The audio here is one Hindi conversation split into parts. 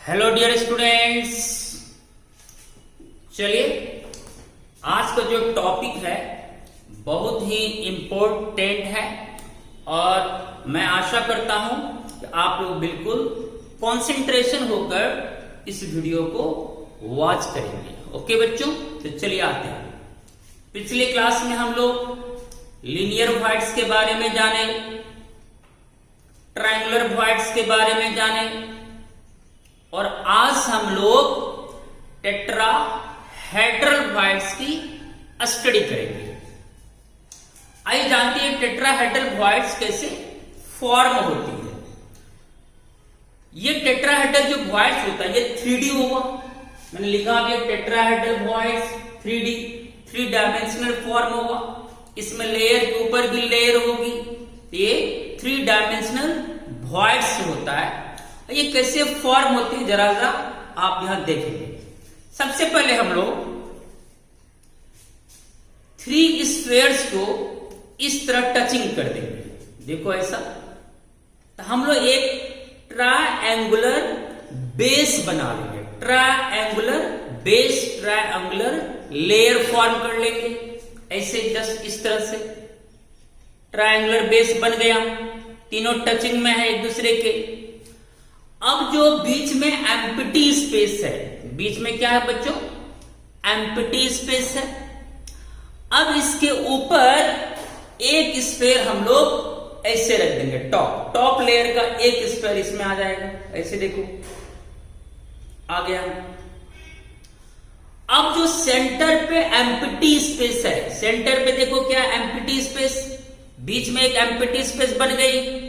हेलो डियर स्टूडेंट्स, चलिए आज का जो टॉपिक है बहुत ही इम्पोर्टेंट है और मैं आशा करता हूं कि आप लोग बिल्कुल कंसंट्रेशन होकर इस वीडियो को वॉच करेंगे। ओके बच्चों, तो चलिए आते हैं। पिछले क्लास में हम लोग लीनियर वॉइड्स के बारे में जाने, ट्रायंगुलर वॉइड्स के बारे में जाने और आज हम लोग टेट्राहेड्रल वॉइड्स की स्टडी करेंगे। आइए जानते हैं टेट्राहेड्रल वॉइड्स कैसे फॉर्म होती है। ये टेट्राहेड्रल जो वॉइड्स होता है ये 3D होगा। मैंने लिखा अभी tetrahedral voids 3D, 3 dimensional form होगा। इसमें लेयर के ऊपर भी लेयर होगी। ये 3 डायमेंशनल वॉइड्स होता है। ये कैसे फॉर्म होती है जरा सा आप यहां देखेंगे। सबसे पहले हम लोग 3 स्फीयर्स को इस तरह टचिंग कर देंगे। देखो ऐसा, तो हम लोग एक ट्रायंगुलर बेस बना लेंगे। Triangular base, triangular layer form कर लेंगे। ऐसे जस्ट इस तरह से ट्रायंगुलर बेस बन गया। तीनों टचिंग में है एक दूसरे के। अब जो बीच में एम्प्टी स्पेस है, बीच में क्या है बच्चों? एम्प्टी स्पेस है। अब इसके ऊपर एक स्फीयर हम लोग ऐसे रख देंगे। टॉप लेयर का एक स्फीयर इसमें आ जाएगा। ऐसे देखो आ गया। अब जो सेंटर पे एम्प्टी स्पेस है, सेंटर पे देखो क्या एम्प्टी स्पेस, बीच में एक एम्प्टी स्पेस बन गई।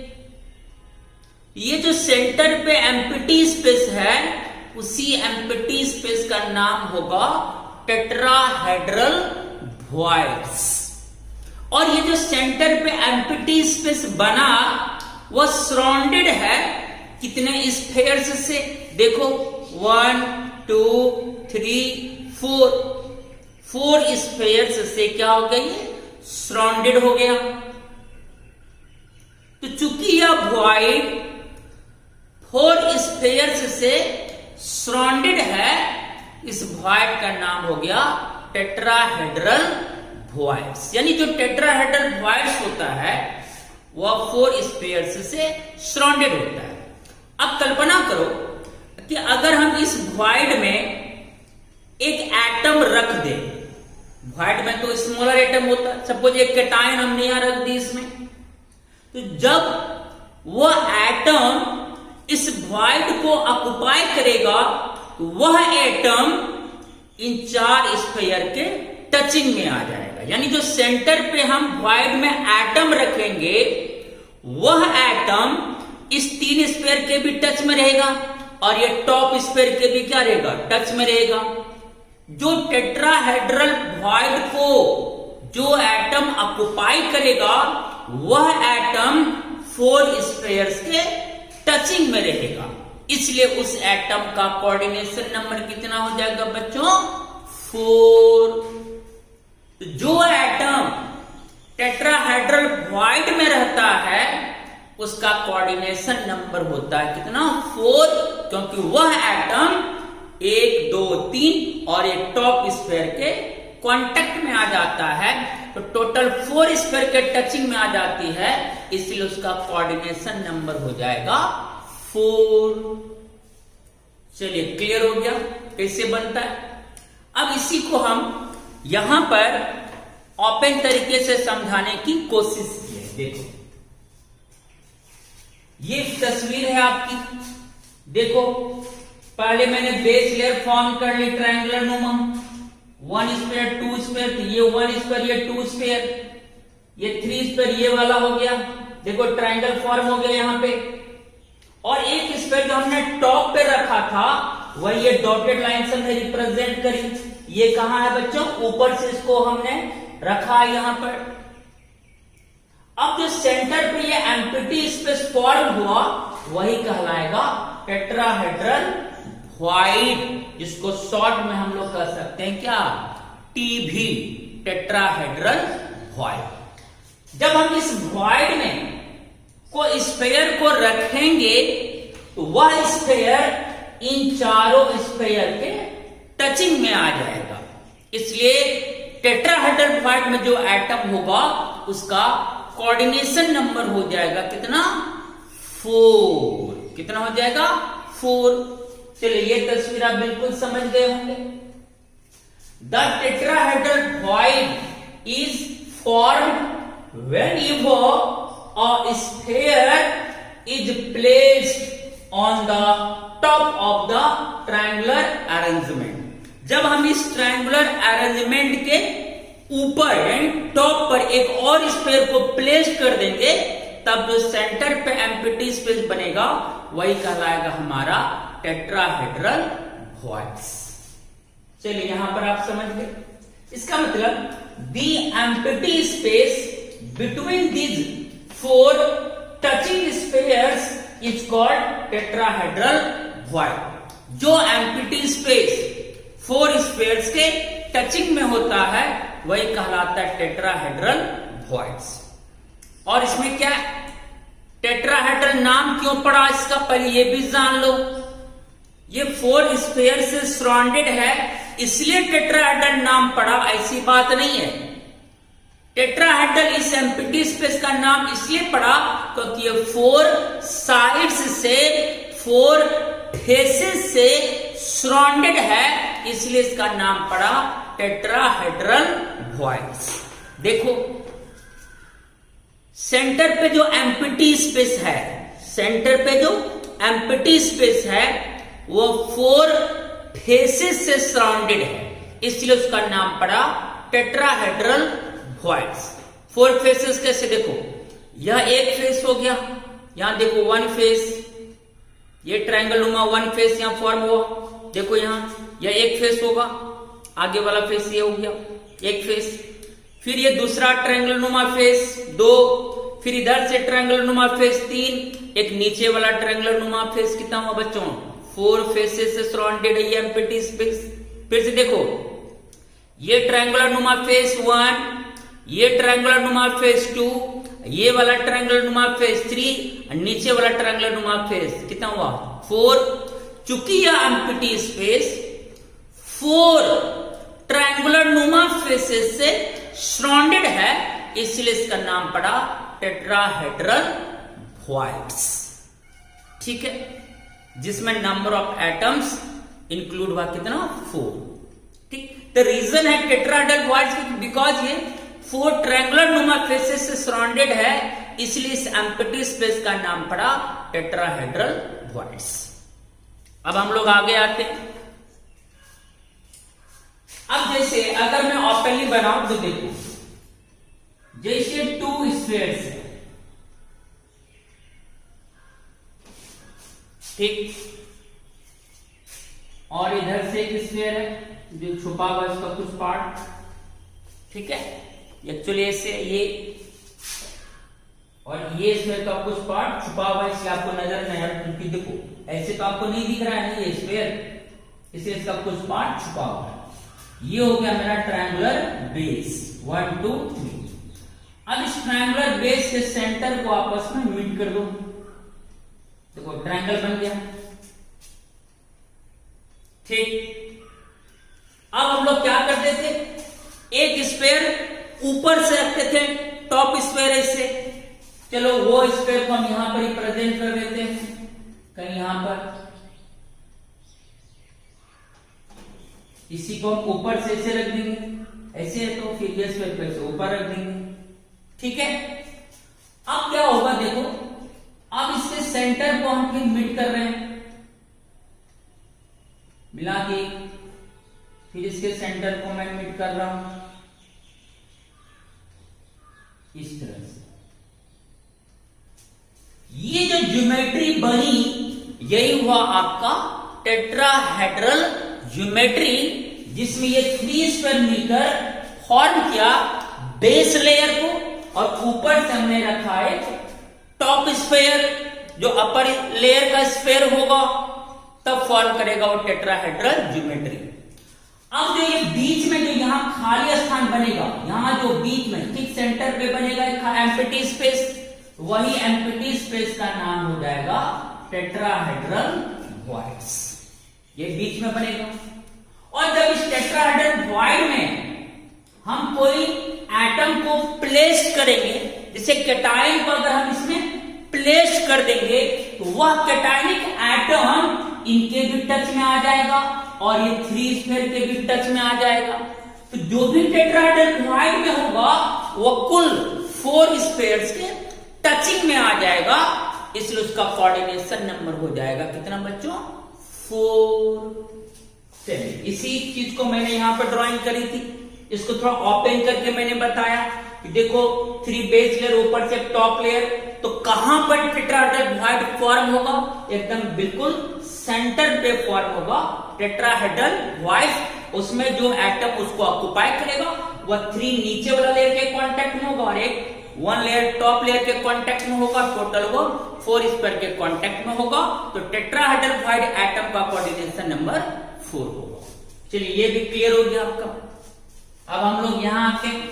ये जो सेंटर पे एम्प्टी स्पेस है उसी एम्प्टी स्पेस का नाम होगा टेट्राहेड्रल वॉइड्स। और ये जो सेंटर पे एम्प्टी स्पेस बना वह सराउंडेड है कितने स्फीयर्स से? देखो 1 2 3 4 स्फीयर्स से क्या हो गया? ये सराउंडेड हो गया। तो चूंकि यह वॉइड 4 स्फीयर्स से सराउंडेड है, इस वॉइड का नाम हो गया टेट्राहेड्रल वॉइड्स। यानी जो टेट्राहेड्रल वॉइड्स होता है वह 4 स्फीयर्स से सराउंडेड होता है। अब कल्पना करो कि अगर हम इस वॉइड में एक एटम रख दें। वॉइड में तो स्मॉलर एटम होता है। सपोज एक कैटायन हमने यहां रख दी इसमें, तो जब वह एटम इस वॉइड को ऑक्युपाई करेगा तो वह एटम इन 4 स्फीयर के टचिंग में आ जाएगा। यानी जो सेंटर पे हम वॉइड में एटम रखेंगे वह एटम इस 3 स्फीयर के भी टच में रहेगा और ये टॉप स्फीयर के भी क्या रहेगा? टच में रहेगा। जो टेट्राहेड्रल वॉइड को जो एटम ऑक्युपाई करेगा वह एटम 4 स्फीयर्स के टचिंग में रहेगा। इसलिए उस एटम का कोऑर्डिनेशन नंबर कितना हो जाएगा बच्चों? 4। जो एटम टेट्राहेड्रल वॉइड में रहता है उसका कोऑर्डिनेशन नंबर होता है कितना? 4, क्योंकि वह एटम 1 2 3 और एक टॉप स्फीयर के कांटेक्ट में आ जाता है। तो टोटल 4 स्फीयर के टचिंग में आ जाती है, इसलिए उसका कोऑर्डिनेशन नंबर हो जाएगा 4। चलिए क्लियर हो गया कैसे बनता है। अब इसी को हम यहां पर ओपन तरीके से समझाने की कोशिश की है। देखो ये तस्वीर है आपकी। देखो पहले मैंने बेस लेयर फॉर्म कर ली ट्रायंगुलर नुमा। 1 स्फीयर 2 स्फीयर, ये 1 स्फीयर ये 2 स्फीयर, ये 3 स्फीयर ये वाला हो गया। देखो ट्रायंगल फॉर्म हो गया यहां पे। और एक स्फीयर जो हमने टॉप पे रखा था वह ये डॉटेड लाइन से हमने रिप्रेजेंट करी। ये कहां है बच्चों? ऊपर से इसको हमने रखा है यहां पर। अब जो सेंटर पे ये एम्प्टी स्पेस फॉर्म हुआ वही कहलाएगा टेट्राहेड्रल वॉइड, जिसको शॉर्ट में हम लोग कह सकते हैं क्या? TV, tetrahedral void. जब हम इस वॉइड में को स्फीयर को रखेंगे तो वह स्फीयर इन चारों स्फीयर के टचिंग में आ जाएगा। इसलिए टेट्राहेड्रल वॉइड में जो एटम होगा उसका कोऑर्डिनेशन नंबर हो जाएगा कितना, 4। कितना हो जाएगा, 4। चलिए ये तस्वीर आप बिल्कुल समझ गए होंगे। The tetrahedral void is formed whenever a sphere is placed on the top of the triangular arrangement. जब हम इस ट्रायंगुलर अरेंजमेंट के ऊपर यानी टॉप पर एक और स्फीयर को प्लेस कर देंगे, तब जो सेंटर पे एम्प्टी स्पेस बनेगा वही कहलाएगा हमारा टेट्राहेड्रल वॉइड्स। चलिए यहां पर आप समझ गए। इसका मतलब the empty space between these 4 touching spheres is called tetrahedral void. जो एम्प्टी स्पेस 4 स्फीयर्स के टचिंग में होता है वही कहलाता है टेट्राहेड्रल वॉइड्स। और इसमें क्या टेट्राहेड्रल नाम क्यों पड़ा इसका पहले ये भी जान लो। ये 4 स्फीयर से सराउंडेड है इसलिए टेट्राहेड्रल नाम पड़ा, ऐसी बात नहीं है। टेट्राहेड्रल इस एम्प्टी स्पेस का नाम इसलिए पड़ा क्योंकि ये 4 साइड्स से 4 फेसेस से सराउंडेड है, इसलिए इसका नाम पड़ा टेट्राहेड्रल वॉइड्स। देखो सेंटर पे जो एम्प्टी स्पेस है, सेंटर पे जो एम्प्टी स्पेस है वो 4 फेसेस से सराउंडेड है, इसलिए उसका नाम पड़ा टेट्राहेड्रल वॉइड्स। 4 फेसेस कैसे, देखो यह एक फेस हो गया, यहां देखो 1 फेस, ये ट्रायंगल नुमा 1 फेस यहां फॉर्म हुआ। देखो यहां यह एक फेस होगा, आगे वाला फेस ये हो गया एक फेस, फिर ये दूसरा ट्रायंगल नुमा फेस 2, फिर इधर से ट्रायंगल नुमा फेस 3, एक नीचे वाला ट्रायंगल नुमा फेस कितना हुआ बच्चों, 4 फेसेस से सराउंडेड है ये एम्प्टी स्पेस। फिर से देखो ये ट्रायंगुलर नुमा फेस 1, ये ट्रायंगुलर नुमा फेस 2, ये वाला ट्रायंगुलर नुमा फेस 3, और नीचे वाला ट्रायंगुलर नुमा फेस कितना हुआ 4। चूंकि यह एम्प्टी स्पेस 4 ट्रायंगुलर नुमा फेसेस से सराउंडेड है, इसलिए इसका नाम पड़ा टेट्राहेड्रल वॉइड्स। ठीक है, जिसमें नंबर ऑफ एटम्स इंक्लूड हुआ कितना 4। ठीक, द रीजन है टेट्राहेड्रल वॉइड्स बिकॉज ये 4 ट्रायंगुलर नुमा फेसेस से सराउंडेड है, इसलिए इस एम्प्टी स्पेस का नाम पड़ा टेट्राहेड्रल वॉइड्स। अब हम लोग आगे आते हैं। अब जैसे अगर मैं ओपनली बनाऊं तो देखो जैसे 2 स्फीयर्स है, ठीक, और इधर से एक स्फीयर है जो छुपा हुआ इसका कुछ पार्ट, ठीक है, एक्चुअली ऐसे ये और ये स्फीयर का कुछ पार्ट छुपा हुआ है, इसलिए आपको नजर नहीं आ रहा, क्योंकि देखो ऐसे तो आपको नहीं दिख रहा है ये स्फीयर, इसलिए इसका कुछ पार्ट छुपा हुआ है। ये हो गया मेरा ट्रायंगुलर बेस 1 2 3। अब इस ट्रायंगुलर बेस के सेंटर को आपस में मीट कर दो, देखो ट्रायंगल बन गया। ठीक, अब हम लोग क्या करते थे, एक स्फीयर ऊपर से रखते थे, टॉप स्फीयर ऐसे, चलो वो स्फीयर को हम यहां पर रिप्रेजेंट कर देते हैं कहीं यहां पर, इसी को हम ऊपर से ऐसे रख देंगे, ऐसे है तो फिर ये स्फीयर पे से ऊपर रख देंगे। ठीक है, अब क्या होगा देखो, अब इसके सेंटर को हम फिर मीट कर रहे हैं, मिला के फिर इसके सेंटर को मैं मीट कर रहा हूं इस तरह से। ये जो ज्योमेट्री बनी यही हुआ आपका टेट्राहेड्रल ज्योमेट्री, जिसमें ये 3 स्फीयर मिलकर फॉर्म किया बेस लेयर को, और ऊपर से हमने रखा है टॉप स्फीयर जो अपर लेयर का स्फीयर होगा, तब फॉर्म करेगा वो टेट्राहेड्रल ज्योमेट्री। अब जो ये बीच में जो यहां खाली स्थान बनेगा, यहां जो बीच में ठीक सेंटर पे बनेगा एम्प्टी स्पेस, वही एम्प्टी स्पेस का नाम हो जाएगा टेट्राहेड्रल वॉइड्स। ये बीच में बनेगा। और जब इस टेट्राहेड्रल वॉइड में हम कोई एटम को प्लेस करेंगे, जैसे कैटायन को अगर हम इसमें प्लेस कर देंगे तो वह कैटायनिक एटम इनके भी टच में आ जाएगा और ये 3 स्फीयर के भी टच में आ जाएगा। तो जो भी टेट्राहेड्रल वॉइड में होगा वो कुल 4 स्फीयर्स के टचिंग में आ जाएगा, इसलिए उसका कोऑर्डिनेशन नंबर हो जाएगा कितना बच्चों? 4। चलिए इसी चीज को मैंने यहां पर ड्राइंग करी थी, इसको थोड़ा ओपन करके मैंने बताया कि देखो 3 बेस लेयर ऊपर से टॉप लेयर, तो कहां पर टेट्राहेड्रल वॉइड फॉर्म होगा? एकदम बिल्कुल सेंटर पे फॉर्म होगा टेट्राहेड्रल वॉइड। उसमें जो एटम उसको ऑक्युपाई करेगा वह 3 नीचे वाला लेयर के कांटेक्ट में होगा और एक 1 लेयर टॉप लेयर के कांटेक्ट में होगा, टोटल वो 4 स्फीयर के कांटेक्ट में होगा। तो टेट्राहेड्रल वॉइड एटम का कोऑर्डिनेशन नंबर 4 होगा। चलिए ये भी क्लियर हो गया आपका। अब हम लोग यहां आते हैं,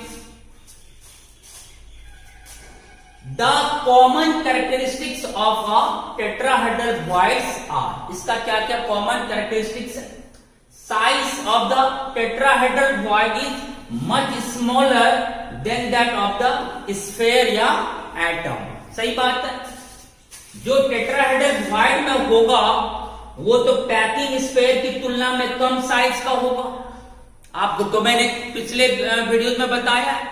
the common characteristics of a tetrahedral voids are. इसका क्या क्या कॉमन कैरेक्टरिस्टिक्स है? Size of the tetrahedral void is much smaller than that of the sphere या एटम। सही बात है, जो टेट्राहेड्रल वॉइड में होगा वो तो पैकिंग स्फीयर की तुलना में कम साइज का होगा। आपको तो मैंने पिछले वीडियो में बताया है,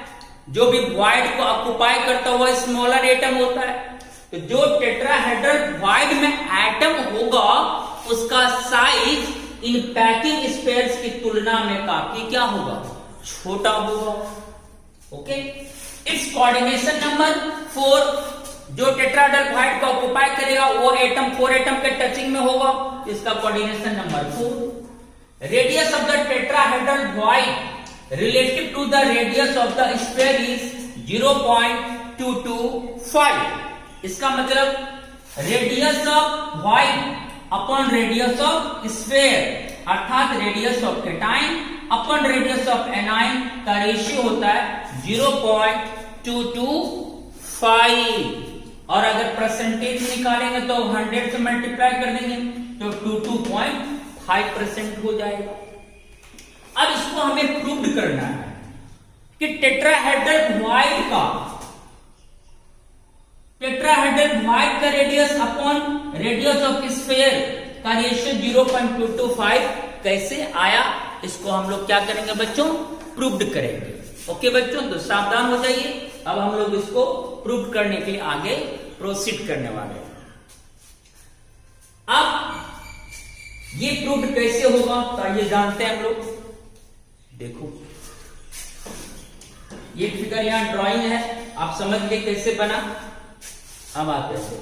जो भी वॉइड को ऑक्युपाई करता हुआ स्मॉलर एटम होता है, तो जो टेट्राहेड्रल वॉइड में एटम होगा उसका साइज इन पैकिंग स्फीयर्स की तुलना में काफी क्या होगा? छोटा होगा। ओके, इट्स कोऑर्डिनेशन नंबर 4, जो टेट्राहेड्रल वॉइड को ऑक्युपाई करेगा वो एटम 4 एटम के टचिंग में होगा, इसका coordination number 4। Radius of the tetrahedral void relative to the radius of the sphere is 0.225। इसका मतलब radius of void upon radius of sphere अर्थात radius of cation upon radius of anion का रेशियो होता है 0.225। और अगर परसेंटेज निकालेंगे तो 100 से मल्टीप्लाई कर देंगे तो 22.5% हो जाएगा। अब इसको हमें प्रूव करना है कि टेट्राहेड्रल वॉइड का radius upon radius of sphere का रेशियो 0.225 कैसे आया, इसको हम लोग क्या करेंगे बच्चों? प्रूव्ड करेंगे। ओके बच्चों, तो सावधान हो जाइए। अब हम लोग इसको प्रूव करने के लिए आगे प्रोसीड करने वाले हैं। अब ये प्रूव कैसे होगा तो ये जानते हैं हम लोग। देखो ये फिगर यहां ड्राइंग है, आप समझ गए कैसे बना। अब आते हैं,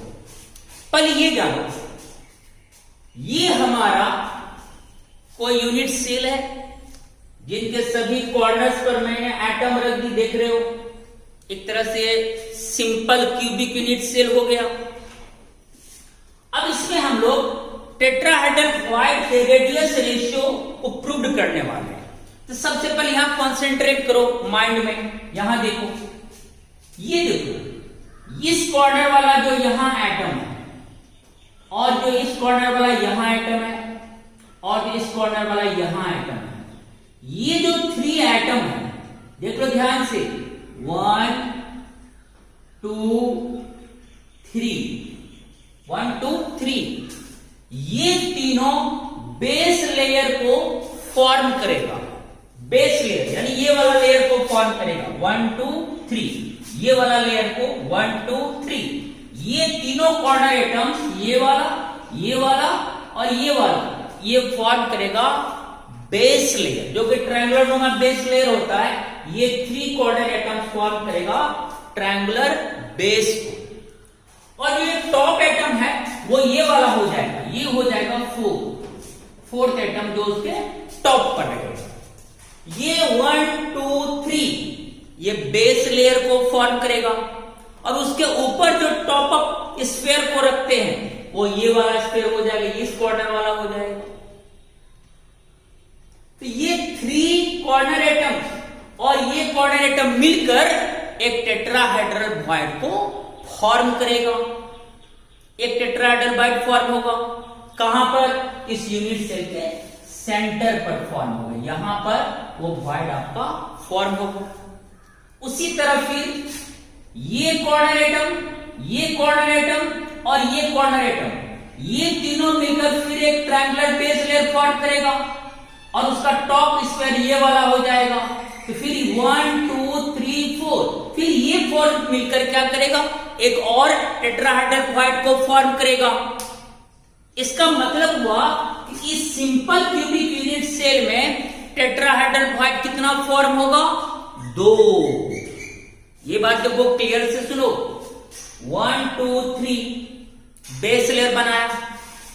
पहले ये जानो, ये हमारा कोई यूनिट सेल है जिनके सभी कॉर्नर्स पर मैंने एटम रख दी, देख रहे हो। एक तरह से सिंपल क्यूबिक यूनिट सेल हो गया। अब इसमें हम लोग टेट्राहेड्रल वॉइड के रेडियस रेशियो को प्रूव करने वाले हैं। तो सबसे पहले यहां कॉन्सेंट्रेट करो माइंड में। यहां देखो, ये देखो, इस कॉर्नर वाला जो यहां एटम है और जो इस कॉर्नर वाला यहां एटम है और जो इस कॉर्नर वाला यहां एटम है, ये जो 3 एटम है, देख लो ध्यान से, 1 2 3, ये तीनों बेस लेयर को फॉर्म करेगा। बेस लेयर यानी ये वाला लेयर को फॉर्म करेगा 1 2 3, ये वाला लेयर को 1 2 3। ये तीनों कॉर्नर एटम्स, ये वाला और ये वाला, ये फॉर्म करेगा बेस लेयर, जो कि ट्रायंगुलर नुमा बेस लेयर होता है। ये 3 कॉर्नर एटम्स फॉर्म करेगा ट्रायंगुलर बेस को। और ये टॉप एटम है वो ये वाला हो जाएगा, ये हो जाएगा 4th एटम जो उसके टॉप पर रहेगा। ये 1 2 3 ये बेस लेयर को फॉर्म करेगा और उसके ऊपर जो टॉप अप स्फीयर को रखते हैं वो ये वाला स्फीयर हो जाएगा, इस कॉर्नर वाला हो जाएगा। तो ये 3 कॉर्नर एटम और ये कॉर्नर एटम मिलकर एक टेट्राहेड्रल वॉइड को फॉर्म करेगा। एक टेट्राहेड्रल वॉइड फॉर्म होगा। कहां पर? इस यूनिट सेल के सेंटर पर फॉर्म होगा, यहां पर वो वॉइड आपका फॉर्म होगा। उसी तरह फिर ये कॉर्नर एटम, ये कॉर्नर एटम और ये कॉर्नर एटम, ये तीनों मिलकर फिर एक ट्रायंगुलर बेस लेयर फॉर्म करेगा और उसका टॉप स्क्वायर ये वाला हो जाएगा। तो फिर 1 2 3 4, फिर ये 4 मिलकर क्या करेगा? एक और टेट्राहेड्रल वॉइड को फॉर्म करेगा। इसका मतलब हुआ कि इस सिंपल क्यूबिक यूनिट सेल में टेट्राहेड्रल वॉइड कितना फॉर्म होगा? 2। ये बात देखो क्लियर से सुनो। 1 2 3 बेस लेयर बनाया,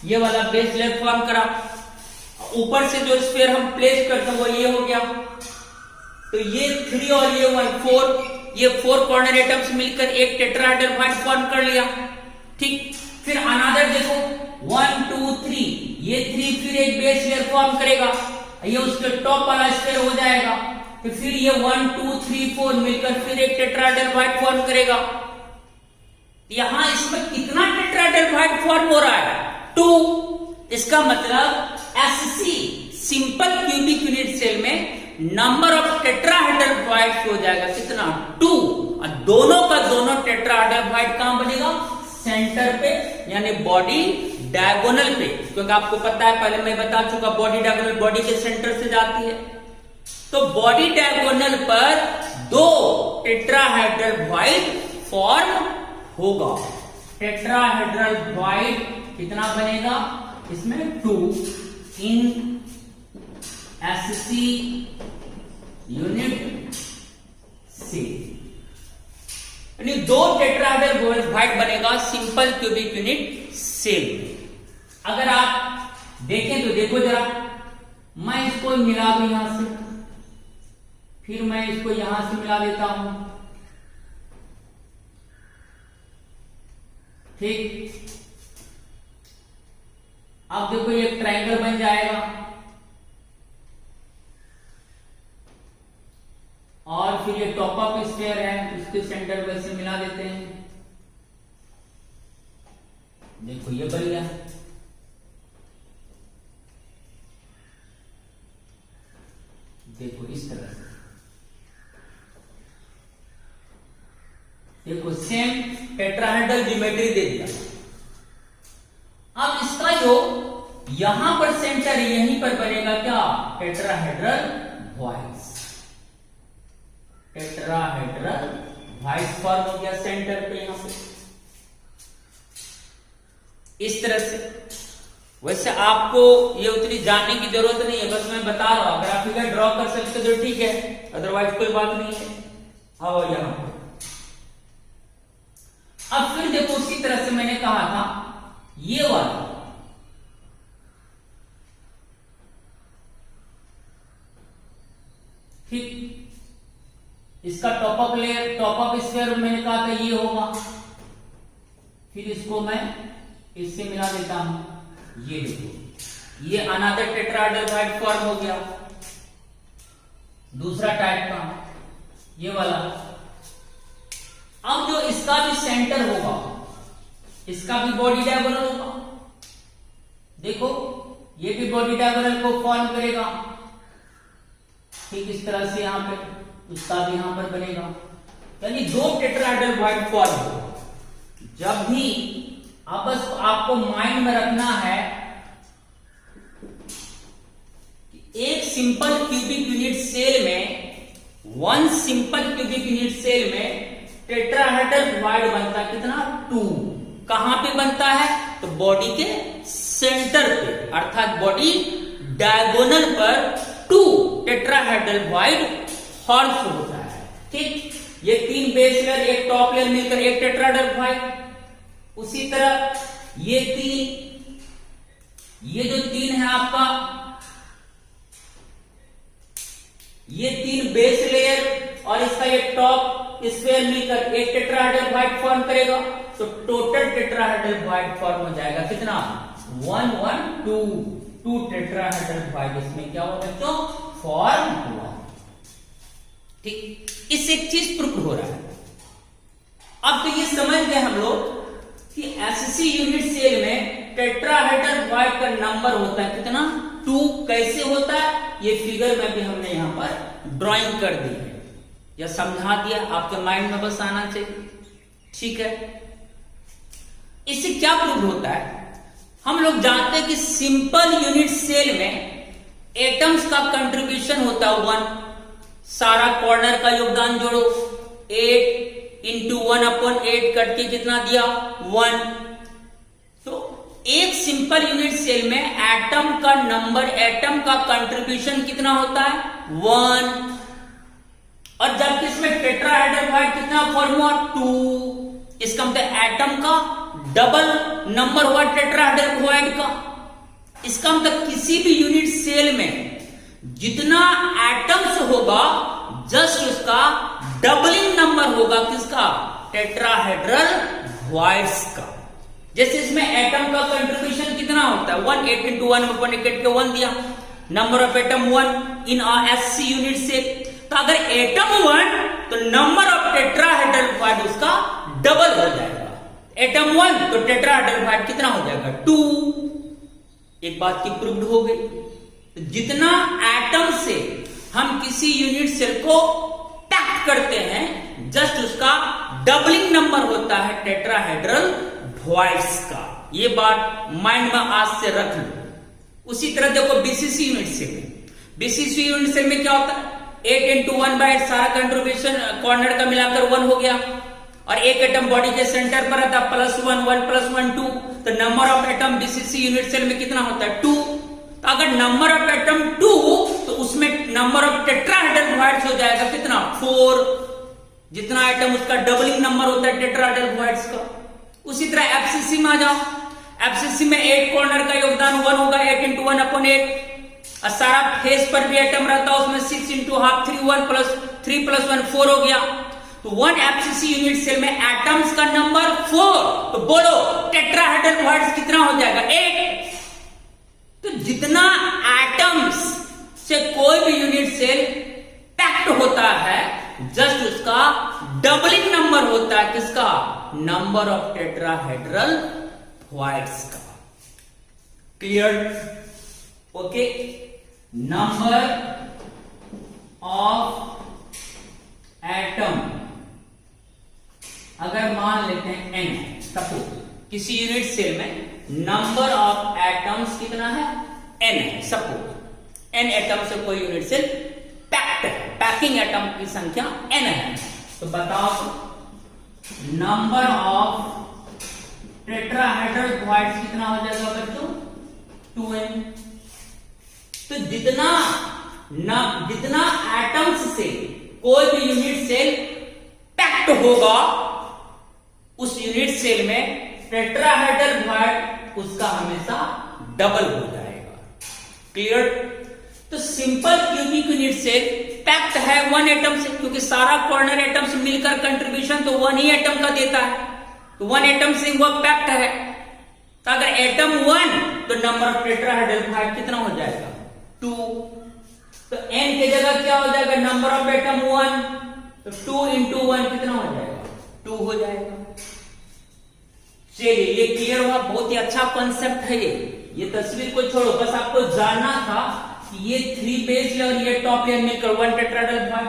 ये वाला बेस लेयर फॉर्म करा, ऊपर से जो स्फीयर हम प्लेस करते हैं वो ये हो गया। तो ये 3 और ये 1 4, ये 4 कॉर्नर एटम्स मिलकर एक टेट्राहेड्रल वॉइड फॉर्म कर लिया। ठीक, फिर अनदर देखो 1 2 3, ये 3 फिर एक बेस लेयर फॉर्म करेगा, ये उसके टॉप वाला स्फीयर हो जाएगा। तो फिर ये 1 2 3 4 मिलकर फिर एक टेट्राहेड्रल वॉइड फॉर्म करेगा। यहां इसमें कितना टेट्राहेड्रल वॉइड फॉर्म हो रहा है? 2। इसका मतलब SC simple cubic unit cell में नंबर ऑफ टेट्राहेड्रल वॉइड्स हो जाएगा कितना? 2। और दोनों का दोनों टेट्राहेड्रल वॉइड कहां बनेगा? सेंटर पे, यानी बॉडी डायगोनल पे, क्योंकि आपको पता है पहले मैं बता चुका बॉडी डायगोनल बॉडी के सेंटर से जाती है। तो बॉडी डायगोनल पर 2 टेट्राहेड्रल वॉइड फॉर्म होगा। टेट्राहेड्रल वॉइड कितना बनेगा? इसमें 2 इन SC यूनिट सेल, यानी 2 टेट्राहेड्रल वॉइड बनेगा सिंपल क्यूबिक यूनिट सेल में। अगर आप देखें तो देखो जरा, मैं इसको मिला दूं यहां से, फिर मैं इसको यहां से मिला देता हूं। ठीक, अब देखो ये ट्रायंगल बन जाएगा और फिर ये टॉप अप स्फीयर है, उसके सेंटर पे से मिला देते हैं। देखो ये बन गया। देखो इस तरह से, देखो सेम टेट्राहेड्रल ज्योमेट्री दे दिया। अब इसका जो यहां पर सेंटर यहीं पर बनेगा क्या? Tetrahedral voids. Tetrahedral void form हो गया सेंटर पे यहां पे, इस तरह से। वैसे आपको ये उतनी जानने की जरूरत नहीं है, बस मैं बता रहा हूं। अगर आप फिगर ड्रॉ कर सकते तो ठीक है, अदरवाइज कोई बात नहीं है। आओ यहां पर, अब फिर देखो उसी तरह से मैंने कहा था ये वाला, ठीक, इसका top up layer, top up sphere मैंने कहा था ये होगा। फिर इसको मैं इससे मिला देता हूं। ये देखो ये अनदर टेट्राहेड्रल वॉइड फॉर्म हो गया, दूसरा टाइप का ये वाला। अब जो इसका भी सेंटर होगा, इसका भी बॉडी डायगोनल होगा। देखो ये भी बॉडी डायगोनल को फॉर्म करेगा, ठीक इस तरह से यहां पे, उसका भी यहां पर बनेगा। यानी 2 टेट्राहेड्रल वॉइड फॉर्म होगा। जब भी आप बस आपको माइंड में रखना है कि एक सिंपल क्यूबिक यूनिट सेल में, 1 सिंपल क्यूबिक यूनिट सेल में टेट्राहेड्रल वॉइड बनता है कितना? 2। कहां पे बनता है? तो बॉडी के सेंटर पे, अर्थात बॉडी डायगोनल पर 2 टेट्राहेड्रल वॉइड फॉर्म होता है। ठीक, ये 3 बेस लेयर, एक टॉप लेयर मिलकर एक टेट्राहेड्रल वॉइड। उसी तरह ये 3, ये जो 3 है आपका, ये 3 बेस लेयर और इसका ये टॉप स्फीयर मिलकर एक टेट्राहेड्रल वॉइड फॉर्म करेगा। तो टोटल टेट्राहेड्रल वॉइड फॉर्म हो जाएगा कितना? 1 1 2 टेट्राहेड्रल वॉइड इसमें क्या होगा बच्चों? फॉर्म हुआ। ठीक, इससे एक चीज प्रूव हो रहा है। अब तो ये समझ गए हम लोग कि SC यूनिट सेल में टेट्राहेड्रल वॉइड का नंबर होता है कितना? 2। कैसे होता है ये फिगर में भी हमने यहां पर ड्राइंग कर दी है या समझा दिया, आपके माइंड में बस आना चाहिए। ठीक है, इससे क्या प्रूव होता है? हम लोग जानते हैं कि सिंपल यूनिट सेल में एटम्स का कंट्रीब्यूशन होता है 1। सारा कॉर्नर का योगदान जोड़ो, 8 इंटू 1/8 करके कितना दिया? 1। तो एक सिंपल यूनिट सेल में एटम का नंबर, एटम का कंट्रीब्यूशन कितना होता है? 1। और जबकि इसमें टेट्राहेड्रल वॉइड कितना फॉर्म हुआ? 2। इसका मतलब एटम का डबल नंबर हुआ टेट्राहेड्रल वॉइड का। इसका मतलब किसी भी यूनिट सेल में जितना एटम्स होगा जस्ट उसका डबलिंग नंबर होगा किसका? टेट्राहेड्रल वॉइड्स का। जैसे इसमें एटम का कंट्रीब्यूशन कितना होता है? 1। 8 इंटू 1/8 के 1 दिया। Number of atom 1 in SC unit cell. तो अगर एटम 1 तो नंबर ऑफ टेट्राहेड्रल वॉइड उसका डबल हो जाएगा। एटम 1 तो टेट्राहेड्रल वॉइड कितना हो जाएगा? 2। एक बात की प्रूव्ड हो गई। तो जितना एटम से हम किसी यूनिट सेल को पैक्ट करते हैं जस्ट उसका डबलिंग नंबर होता है टेट्राहेड्रल वॉइड्स का। ये बात माइंड में आज से रख लो। उसी तरह देखो BCC यूनिट सेल में, BCC यूनिट सेल में क्या होता है? 8 इंटू 1/8 सारा कंट्रीब्यूशन कॉर्नर का मिलाकर 1 हो गया और एक एटम बॉडी के सेंटर पर रहता +1 1 + 1 2। तो number of atom BCC unit cell में कितना होता है? 2। तो अगर नंबर ऑफ एटम 2 तो उसमें नंबर ऑफ टेट्राहेड्रल वॉइड्स हो जाएगा कितना? 4। जितना एटम उसका डबलिंग नंबर होता है टेट्राहेड्रल वॉइड्स का। उसी तरह FCC में आ जाओ। FCC में 8 कॉर्नर का योगदान 1 होगा, 8 इंटू 1/8। और सारा फेस पर भी एटम रहता है उसमें 6 इंटू हाफ 3 1 + 3 + 1 4 हो गया। तो 1 FCC यूनिट सेल में एटम्स का नंबर 4। तो बोलो टेट्राहेड्रल वॉइड्स कितना हो जाएगा? 8। तो जितना एटम्स से कोई भी यूनिट सेल पैक्ड होता है जस्ट उसका डबलिंग नंबर होता है किसका? नंबर ऑफ टेट्राहेड्रल वॉइड्स का। Clear? Okay. Number of atom अगर मान लेते हैं n, सपोज किसी यूनिट सेल में नंबर ऑफ एटम्स कितना है? n है। सपोज n एटम से कोई यूनिट सेल पैक्ड है, पैकिंग एटम की संख्या n है। तो बताओ नंबर ऑफ टेट्राहेड्रल वॉइड्स कितना हो जाएगा बच्चों? 2n। तो जितना एटम्स से कोई भी यूनिट सेल पैक्ड होगा उस यूनिट सेल में टेट्राहेड्रल वॉइड उसका हमेशा डबल हो जाएगा। क्लियर? तो simple cubic unit cell packed है 1 एटम से, क्योंकि सारा कॉर्नर एटम से मिलकर कंट्रीब्यूशन तो 1 ही एटम का देता है। तो 1 एटम से वो पैक्ड है। तो अगर एटम 1 तो नंबर ऑफ टेट्राहेड्रल वॉइड कितना हो जाएगा? 2। तो n की जगह क्या हो जाएगा? Number of atom 1। तो 2 इंटू 1 कितना हो जाएगा? 2 हो जाएगा। चलिए ये क्लियर हुआ। बहुत ही अच्छा कॉन्सेप्ट है ये तस्वीर को छोड़ो, बस आपको जानना था कि ये 3 बेस लेयर, ये टॉप लेयर मिलकर 1 टेट्राहेड्रल वॉइड,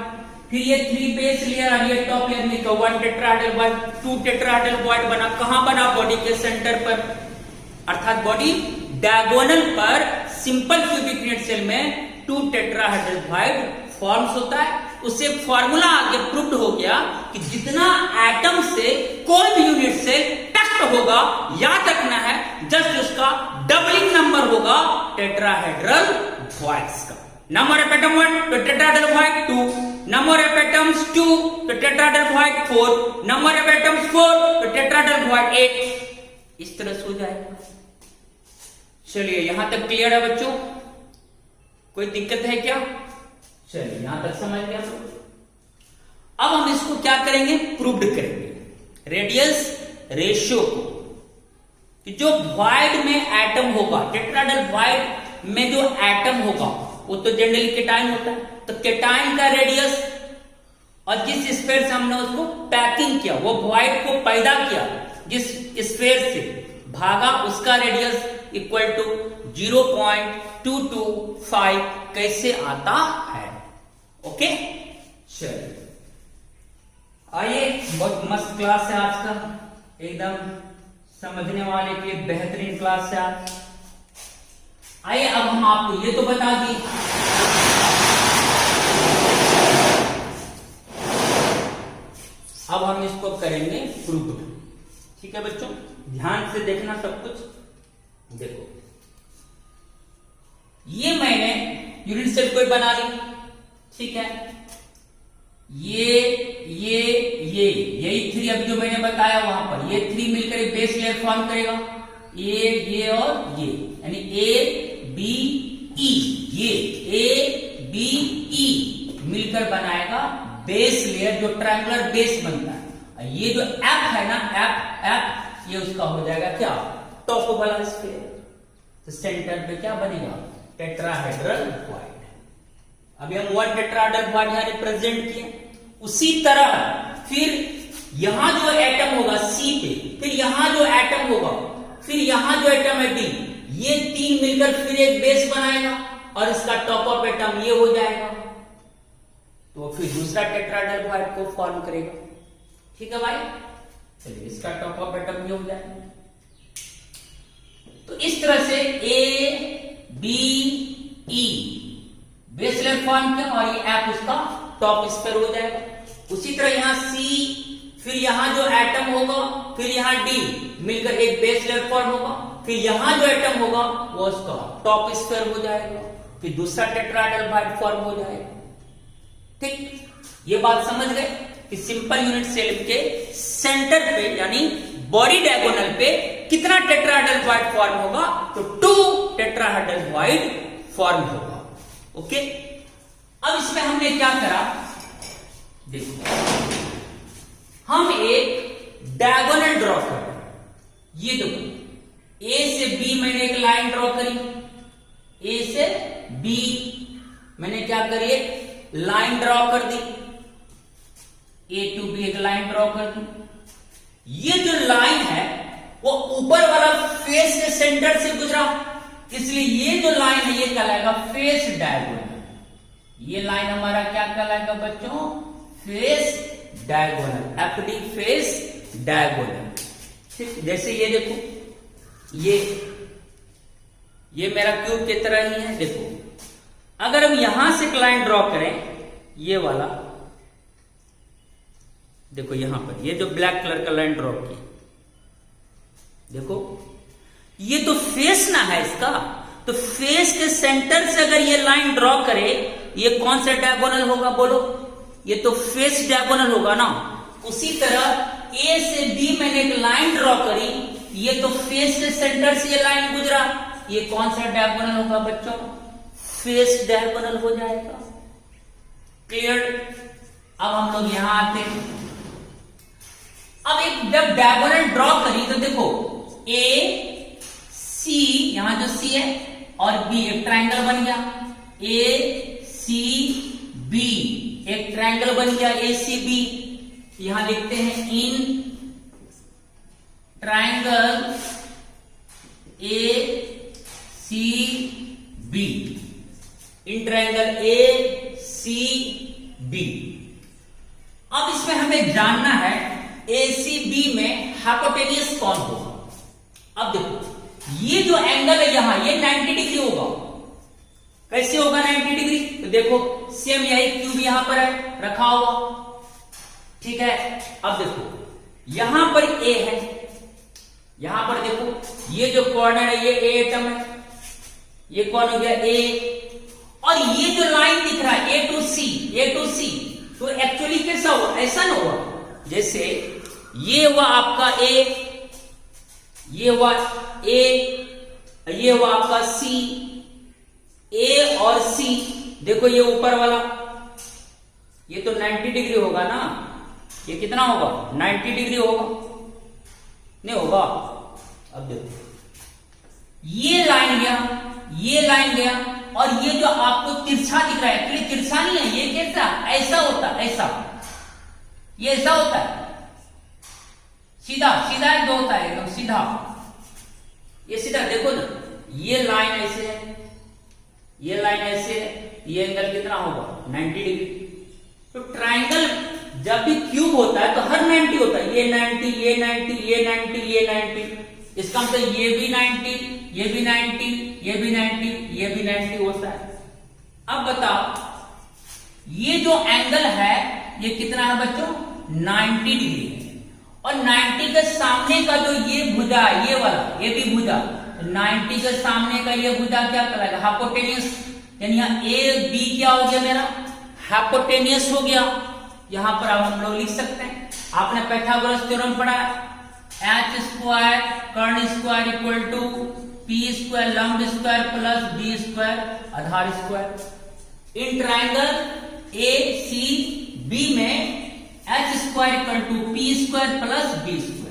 फिर ये 3 बेस लेयर और ये टॉप लेयर मिलकर 1 टेट्राहेड्रल वॉइड, 2 टेट्राहेड्रल वॉइड बना। कहां बना? बॉडी के सेंटर पर, अर्थात बॉडी डायगोनल पर सिंपल क्यूबिक यूनिट सेल में 2 टेट्राहेड्रल वॉइड फॉर्म्स होता है। उससे फॉर्मूला आगे प्रूव्ड हो गया कि जितना एटम से कोई भी यूनिट सेल पैक्ड होगा, याद रखना है जस्ट उसका डबलिंग नंबर होगा टेट्राहेड्रल वॉइड्स का। नंबर ऑफ एटम 1 तो tetrahedral void 2, number of atoms 2 तो tetrahedral void 4, number of atoms 4 तो टेट्राहेड्रल वॉइड 8। इस तरह से हो जाएगा। चलिए यहां तक क्लियर है बच्चों? कोई दिक्कत है क्या? चलिए यहां तक समझ गया। अब हम इसको क्या करेंगे? प्रूव्ड करेंगे रेडियस रेशियो को, कि जो वॉइड में एटम होगा, टेट्राहेड्रल वॉइड में जो एटम होगा वो तो जनरली केटाइन होता है। तो केटाइन का रेडियस और जिस स्फीयर से हमने उसको पैकिंग किया, वो वॉइड को पैदा किया जिस स्फीयर से भागा उसका रेडियस इक्वल टू 0.225 कैसे आता है। ओके, चलिए आइए, बहुत मस्त क्लास है आज का, एकदम समझने वाले के बेहतरीन क्लास है आज। आइए अब हम आपको ये तो बता दिए, अब हम इसको करेंगे प्रूफ। ठीक है बच्चों, ध्यान से देखना सब कुछ। देखो ये मैंने यूनिट सेल कोई बना ली, ठीक है, यही 3 अब जो मैंने बताया वहां पर, ये 3 मिलकर एक बेस लेयर फॉर्म करेगा, ये और ये, यानी ए बी ई, ये ए बी ई मिलकर बनाएगा बेस लेयर, जो ट्रायंगुलर बेस बनता है। ये जो एप है ना, एप ये उसका हो जाएगा क्या, टॉप वाला स्फीयर। तो सेंटर पे क्या बनेगा, टेट्राहेड्रल वॉइड। अभी हम वन टेट्राहेड्रल वॉइड यहां रिप्रेजेंट किए। उसी तरह फिर यहां जो एटम होगा सी पे, फिर यहां जो एटम होगा, फिर यहां जो एटम है डी, ये 3 मिलकर फिर एक बेस बनाएगा और इसका टॉप ऑफ एटम ये हो जाएगा, तो फिर दूसरा टेट्राहेड्रल वॉइड को फॉर्म करेगा। ठीक है भाई, चलिए इसका टॉप ऑफ एटम ये हो जाएगा। तो इस तरह से A B E base layer form किया और ये एप उसका टॉप स्फीयर हो जाएगा। उसी तरह यहां सी, फिर यहां जो एटम होगा, फिर यहां डी मिलकर एक बेस लेयर फॉर्म होगा, फिर यहां जो एटम होगा वो उसका टॉप स्फीयर हो जाएगा, फिर दूसरा टेट्राहेड्रल वॉइड फॉर्म हो जाएगा। ठीक, ये बात समझ गए कि सिंपल यूनिट सेल के सेंटर पे यानी बॉडी डायगोनल पे कितना टेट्राहेड्रल वॉइड फॉर्म होगा, तो 2 टेट्राहेड्रल वॉइड फॉर्म होगा। ओके, अब इसमें हमने क्या करा, देखो हम एक डायगोनल ड्रॉ कर, ये देखो ए से बी मैंने एक लाइन ड्रॉ करी, ए से बी मैंने क्या करी, एक लाइन ड्रॉ कर दी, ए टू बी एक लाइन ड्रॉ कर दी। ये जो लाइन है वो ऊपर वाला फेस के सेंटर से गुजरा, इसलिए ये जो लाइन है ये कहलाएगा फेस डायगोनल। ये लाइन हमारा क्या कहलाएगा बच्चों, face diagonal, FD face diagonal. ठीक, जैसे ये देखो, ये मेरा क्यूब की तरह ही है। देखो अगर हम यहां से एक लाइन ड्रॉ करें, ये वाला देखो, यहां पर ये जो ब्लैक कलर का लाइन ड्रॉ किया, देखो ये तो फेस ना है इसका, तो फेस के सेंटर से अगर ये लाइन ड्रॉ करे, ये कौन सा डायगोनल होगा बोलो, ये तो फेस डायगोनल होगा ना। उसी तरह ए से बी मैंने एक लाइन ड्रॉ करी, ये तो फेस के सेंटर से ये लाइन गुजरा, ये कौन सा डायगोनल होगा बच्चों, फेस डायगोनल हो जाएगा। क्लियर। अब हम लोग यहां आते हैं, अब एक जब डायगोनल ड्रॉ करी तो देखो ए सी, यहां जो सी है, और बी एक ट्रायंगल बन गया, ए सी बी एक ट्रायंगल बन गया, ए सी बी। यहां लिखते हैं in triangle A C B, in triangle A C B. अब इसमें हमें जानना है एसीबी में हाइपोटेन्यूज कौन होगा। अब देखो ये जो एंगल है यहां, ये 90 डिग्री होगा। कैसे होगा 90 डिग्री, तो देखो सेम यही क्यूब यहां पर है रखा हुआ, ठीक है। अब देखो यहां पर ए है, यहां पर देखो ये जो कॉर्नर है ये ए एटम है, ये कौन हो गया ए, और ये जो लाइन दिख रहा है ए टू सी, तो एक्चुअली कैसा हुआ, ऐसा ना हुआ जैसे ये हुआ आपका ए, ये हुआ ए, ये हुआ आपका सी, ए और सी। देखो ये ऊपर वाला ये तो 90 डिग्री होगा ना, ये कितना होगा 90 डिग्री होगा, नहीं होगा। अब देखो ये लाइन गया, ये लाइन गया, और ये जो आपको तिरछा दिख रहा है, एक्चुअली तिरछा नहीं है, ये कैसा ऐसा होता है, ऐसा, ये ऐसा होता है, सीधा सीधा एक दो होता है एकदम सीधा, ये सीधा देखो ना, ये लाइन ऐसे है, ये लाइन ऐसे है, ये एंगल कितना होगा 90 डिग्री। तो ट्राइंगल जब भी क्यूब होता है तो हर 90 होता है, ये 90, ये 90, ये 90, ये 90, इसका मतलब ये भी 90, ये भी 90, ये भी 90, ये भी 90 होता है। अब बताओ ये जो एंगल है ये कितना है बच्चों 90 डिग्री है, और 90 के सामने का जो ये भुजा, ये वाला, ये भी भुजा, 90 के सामने का ये भुजा क्या कहलाएगा हाइपोटेनियस, यानी यहाँ ए बी क्या हो गया मेरा हाइपोटेनियस हो गया। यहां पर अब हम लोग लिख सकते हैं, आपने पाइथागोरस थ्योरम पढ़ा है, एच स्क्वायर कर्ण square equal to P square लंब स्क्वायर प्लस बी स्क्वायर आधार square. In triangle A C B में H square equal to P square plus B square.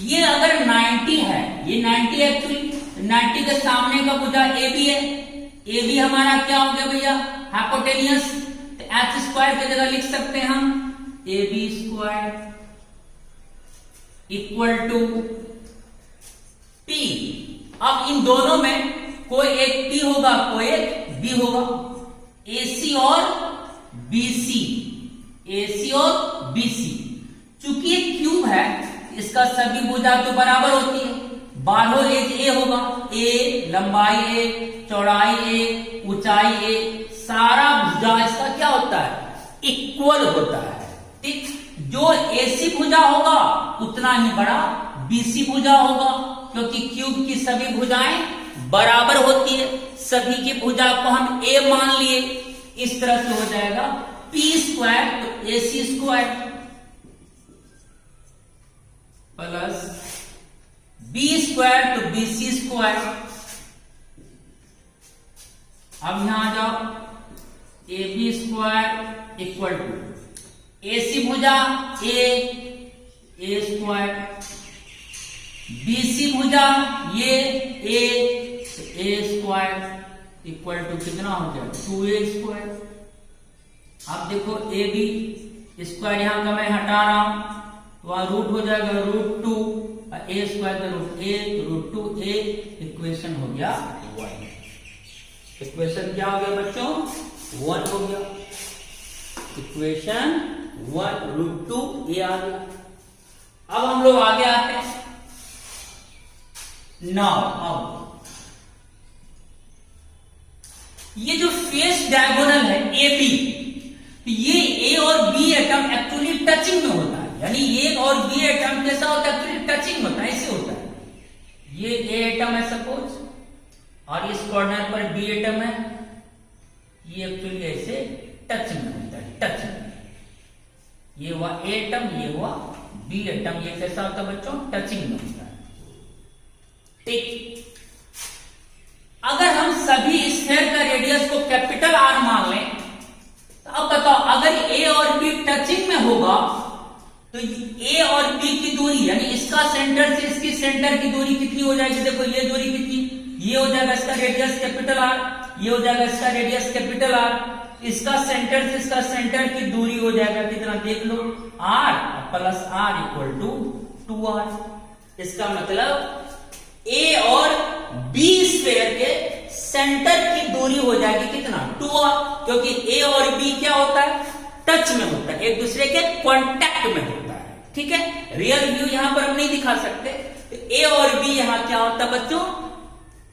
ये अगर 90 है, ये 90 एक्चुअली 90 के सामने का भुजा ए बी है, ए बी हमारा क्या हो गया भैया हाइपोटेनियस, तो एच स्क्वायर की जगह लिख सकते हैं हम A B square equal to P. अब इन दोनों में कोई एक पी होगा कोई एक बी होगा, एसी और बीसी, एसी और बीसी। चूंकि ये क्यूब है इसका सभी भुजा तो बराबर होती है, बारहों एज ए होगा, ए लंबाई ए चौड़ाई ए ऊंचाई ए, सारा भुजा इसका क्या होता है इक्वल होता है। ठीक, जो एसी भुजा होगा उतना ही बड़ा बीसी भुजा होगा, क्योंकि क्यूब की सभी भुजाएं बराबर होती है। सभी की भुजा को हम ए मान लिए, इस तरह से हो जाएगा पी स्क्वायर तो AC square plus B square तो बीसी स्क्वायर। अब यहां आ जाओ A B square equal to AC भुजा ए स्क्वायर, बीसी भुजा ये ए स्क्वायर इक्वल टू कितना हो जाए 2a स्क्वायर। अब देखो ए बी स्क्वायर यहां का मैं हटा रहा हूं, वहां रूट हो जाएगा √2 और ए स्क्वायर का √2a इक्वेशन हो गया 1। इक्वेशन क्या हो गया बच्चों 1 हो गया, इक्वेशन 1 √2a आ गया। अब हम लोग आगे आते हैं। नाउ अब ये जो फेस डायगोनल है ए बी, तो ये ए और बी एटम एक्चुअली टचिंग में होता है, यानी ए और बी एटम कैसा होता है एक्चुअली टचिंग में होता है, ऐसे होता है। ये ए एटम है सपोज और इस कॉर्नर पर बी एटम है, ये एक्चुअली ऐसे टच में होता है, टच में। ये हुआ ए एटम, ये हुआ बी एटम, ये कैसा होता है बच्चों टचिंग में होता है। ठीक, अगर हम सभी स्फीयर का रेडियस को कैपिटल आर मान लें, तो अब बताओ अगर ए और बी टचिंग में होगा तो ए और बी की दूरी यानी इसका सेंटर से इसकी सेंटर की दूरी कितनी हो जाएगी, देखो ये दूरी कितनी, ये हो जाएगा इसका रेडियस कैपिटल आर, ये हो जाएगा इसका रेडियस कैपिटल आर, इसका सेंटर से इसका सेंटर की दूरी हो जाएगा कितना देख लो R plus R equal to 2r। इसका मतलब ए और बी स्फीयर के सेंटर की दूरी हो जाएगी कितना 2r, क्योंकि ए और बी क्या होता है टच में होता है, एक दूसरे के कांटेक्ट में होता है। ठीक है, रियल व्यू यहां पर हम नहीं दिखा सकते, तो ए और बी यहां क्या होता है बच्चों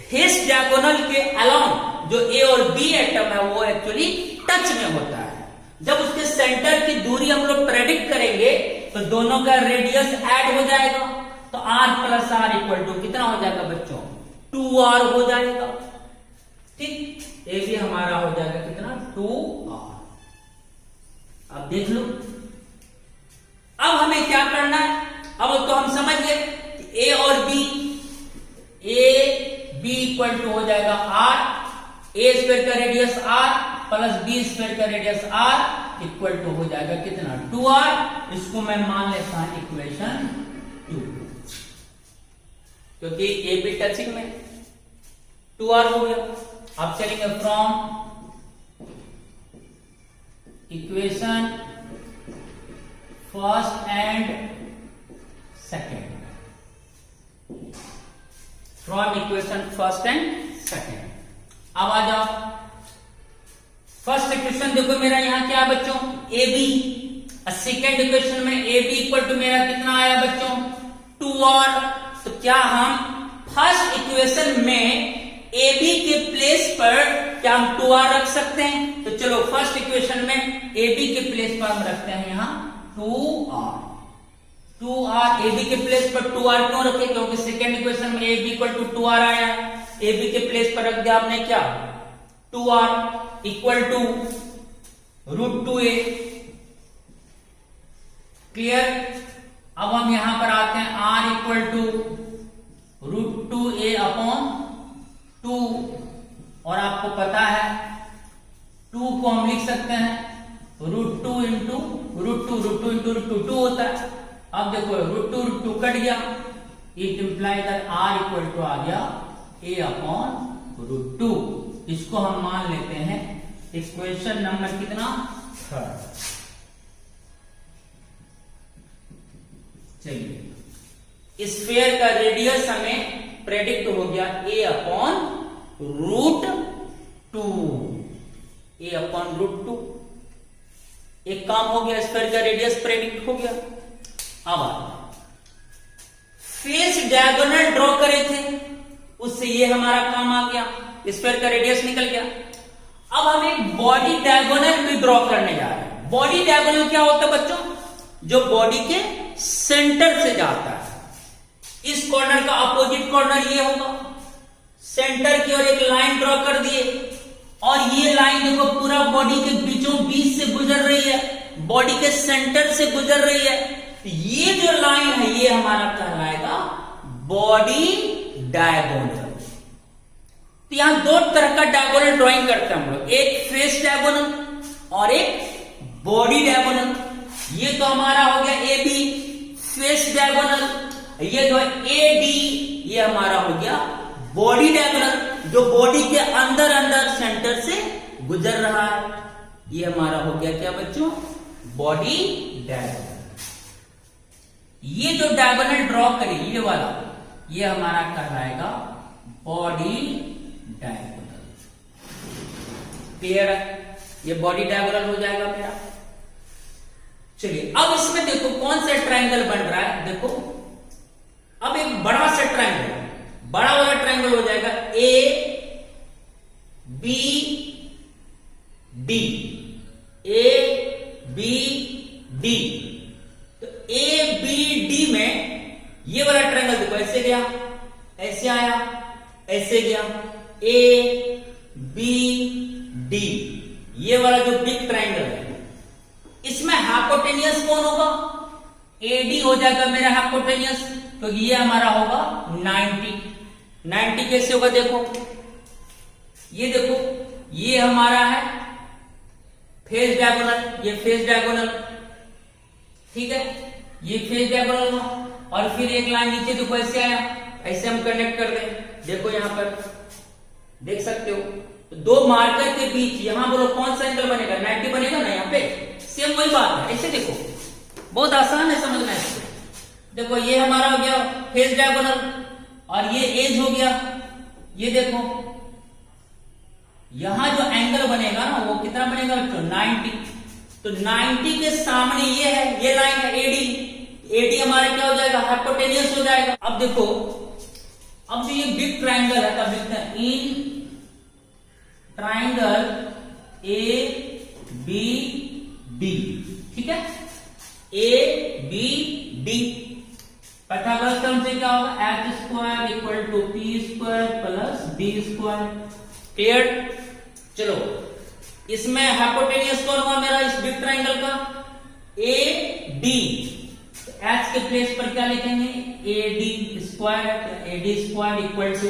फेस डायगोनल के अलाउंग जो ए और बी एटम है वो एक्चुअली टच में होता है। जब उसके सेंटर की दूरी हम लोग प्रेडिक्ट करेंगे तो दोनों का रेडियस ऐड हो जाएगा, तो r plus R equal to कितना हो जाएगा बच्चों 2r हो जाएगा। ठीक, ए भी हमारा हो जाएगा कितना 2r। अब देख लो अब हमें क्या करना है, अब तो हम समझ गए ए और B, A B equal to हो जाएगा r, ए स्क्वायर का radius r plus B square का रेडियस r इक्वल टू हो जाएगा कितना 2r। इसको मैं मान लेता हूं इक्वेशन 2, क्योंकि ए बी टचिंग में 2r हो गया। अब चलेंगे from equation first and second, from equation first and second. अब आ जाओ, फर्स्ट इक्वेशन देखो मेरा यहां क्या है बच्चों, ए बी। सेकेंड इक्वेशन में ए बी इक्वल टू मेरा कितना आया बच्चों, 2r। तो क्या हम फर्स्ट इक्वेशन में ए बी के प्लेस पर क्या हम 2r रख सकते हैं? तो चलो फर्स्ट इक्वेशन में ए बी के प्लेस पर हम रखते हैं यहां 2r। ए बी के प्लेस पर 2r क्यों रखे? क्योंकि सेकेंड इक्वेशन में ए बी इक्वल टू 2r आया। ए बी के प्लेस पर रख दिया आपने क्या, 2r equal to √2a। Clear? अब हम यहां पर आते हैं r equal to √2a upon 2। और आपको पता है 2 को हम लिख सकते हैं √2 इंटू √2 2 होता है। अब देखो √2 कट गया, it imply that r equal to आ गया a अपॉन √2। इसको हम मान लेते हैं इक्वेशन नंबर कितना, थर्ड। चलिए, स्फीयर का रेडियस हमें प्रेडिक्ट हो गया a अपॉन √2। a अपॉन √2, एक काम हो गया, स्फीयर का रेडियस प्रेडिक्ट हो गया। अब फेस डायगोनल ड्रॉ करे थे, उससे ये हमारा काम आ गया, स्फीयर का रेडियस निकल गया। अब हम एक बॉडी डायगोनल भी ड्रॉ करने जा रहे हैं। बॉडी डायगोनल क्या होता है बच्चों, जो बॉडी के सेंटर से जाता है। इस कॉर्नर का अपोजिट कॉर्नर ये होगा, सेंटर की ओर एक लाइन ड्रॉ कर दिए, और ये लाइन देखो पूरा बॉडी के बीचों बीच से गुजर रही है, बॉडी के सेंटर से गुजर रही है। ये जो लाइन है ये हमारा कहलाएगा बॉडी डायगोनल। तो यहां दो तरह का डायगोनल ड्राइंग करते हैं हम लोग, एक फेस डायगोनल और एक बॉडी डायगोनल। ये तो हमारा हो गया ए बी फेस डायगोनल, ये जो है ए डी ये हमारा हो गया बॉडी डायगोनल, जो बॉडी के अंदर अंदर सेंटर से गुजर रहा है। ये हमारा हो गया क्या बच्चों, बॉडी डायगोनल। ये जो डायगोनल ड्रॉ करें ये वाला, ये हमारा कहलाएगा बॉडी डायगोनल। क्लियर है? ये बॉडी डायगोनल हो जाएगा मेरा। चलिए, अब इसमें देखो कौन सा ट्रायंगल बन रहा है। देखो अब एक बड़ा सा ट्रायंगल, बड़ा वाला ट्रायंगल हो जाएगा A B D, A B D. तो ए बी डी में ये वाला ट्रायंगल देखो ऐसे गया, ऐसे आया, ऐसे गया, ए बी डी। ये वाला जो बिग ट्रायंगल है इसमें हाइपोटेनियस कौन होगा, एडी हो जाएगा मेरा हाइपोटेनियस, तो ये हमारा होगा 90। 90 कैसे होगा देखो, ये देखो ये हमारा है फेस डायगोनल, ये फेस डायगोनल, ठीक है, ये फेस डायगोनल हुआ। और फिर एक लाइन नीचे देखो ऐसे आया, ऐसे हम कनेक्ट कर दें। देखो यहां पर देख सकते हो, तो दो मार्कर के बीच यहां बोलो कौन सा एंगल बनेगा, 90 बनेगा ना। यहां पे सेम वही बात है, ऐसे देखो बहुत आसान है समझना इसको। देखो ये हमारा हो गया फेस डायगोनल और ये एज हो गया। ये देखो यहां जो एंगल बनेगा ना वो कितना बनेगा बच्चों, 90। तो 90 के सामने ये है, ये लाइन है एडी। एडी हमारा क्या हो जाएगा, हाइपोटेनियस हो जाएगा। अब देखो, अब जो ये बिग ट्रायंगल है तब लिखते हैं in triangle A B D, ठीक है, A B D. Pythagoras theorem से क्या होगा, H square equal to P square plus D square. Clear? चलो, इसमें हाइपोटेनियस कौन हुआ मेरा इस बिग ट्रायंगल का, ए डी। एच के प्लेस पर क्या लिखेंगे, A D square, A D square equal to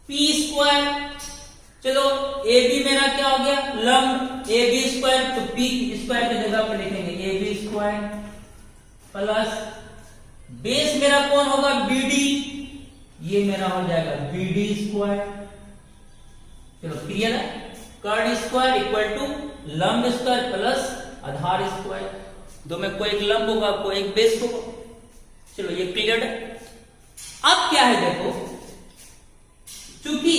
P square. चलो ए बी मेरा क्या हो गया, लंब ए बी स्क्वायर, तो पी स्क्वायर की जगह पर लिखेंगे A B square plus base मेरा कौन होगा, बी डी, ये मेरा हो जाएगा बी डी स्क्वायर। चलो क्लियर है, कर्ड स्क्वायर इक्वल टू लंब स्क्वायर प्लस आधार स्क्वायर। दो में कोई एक लंब होगा, कोई एक बेस होगा। चलो ये क्लियर है। अब क्या है देखो, चूंकि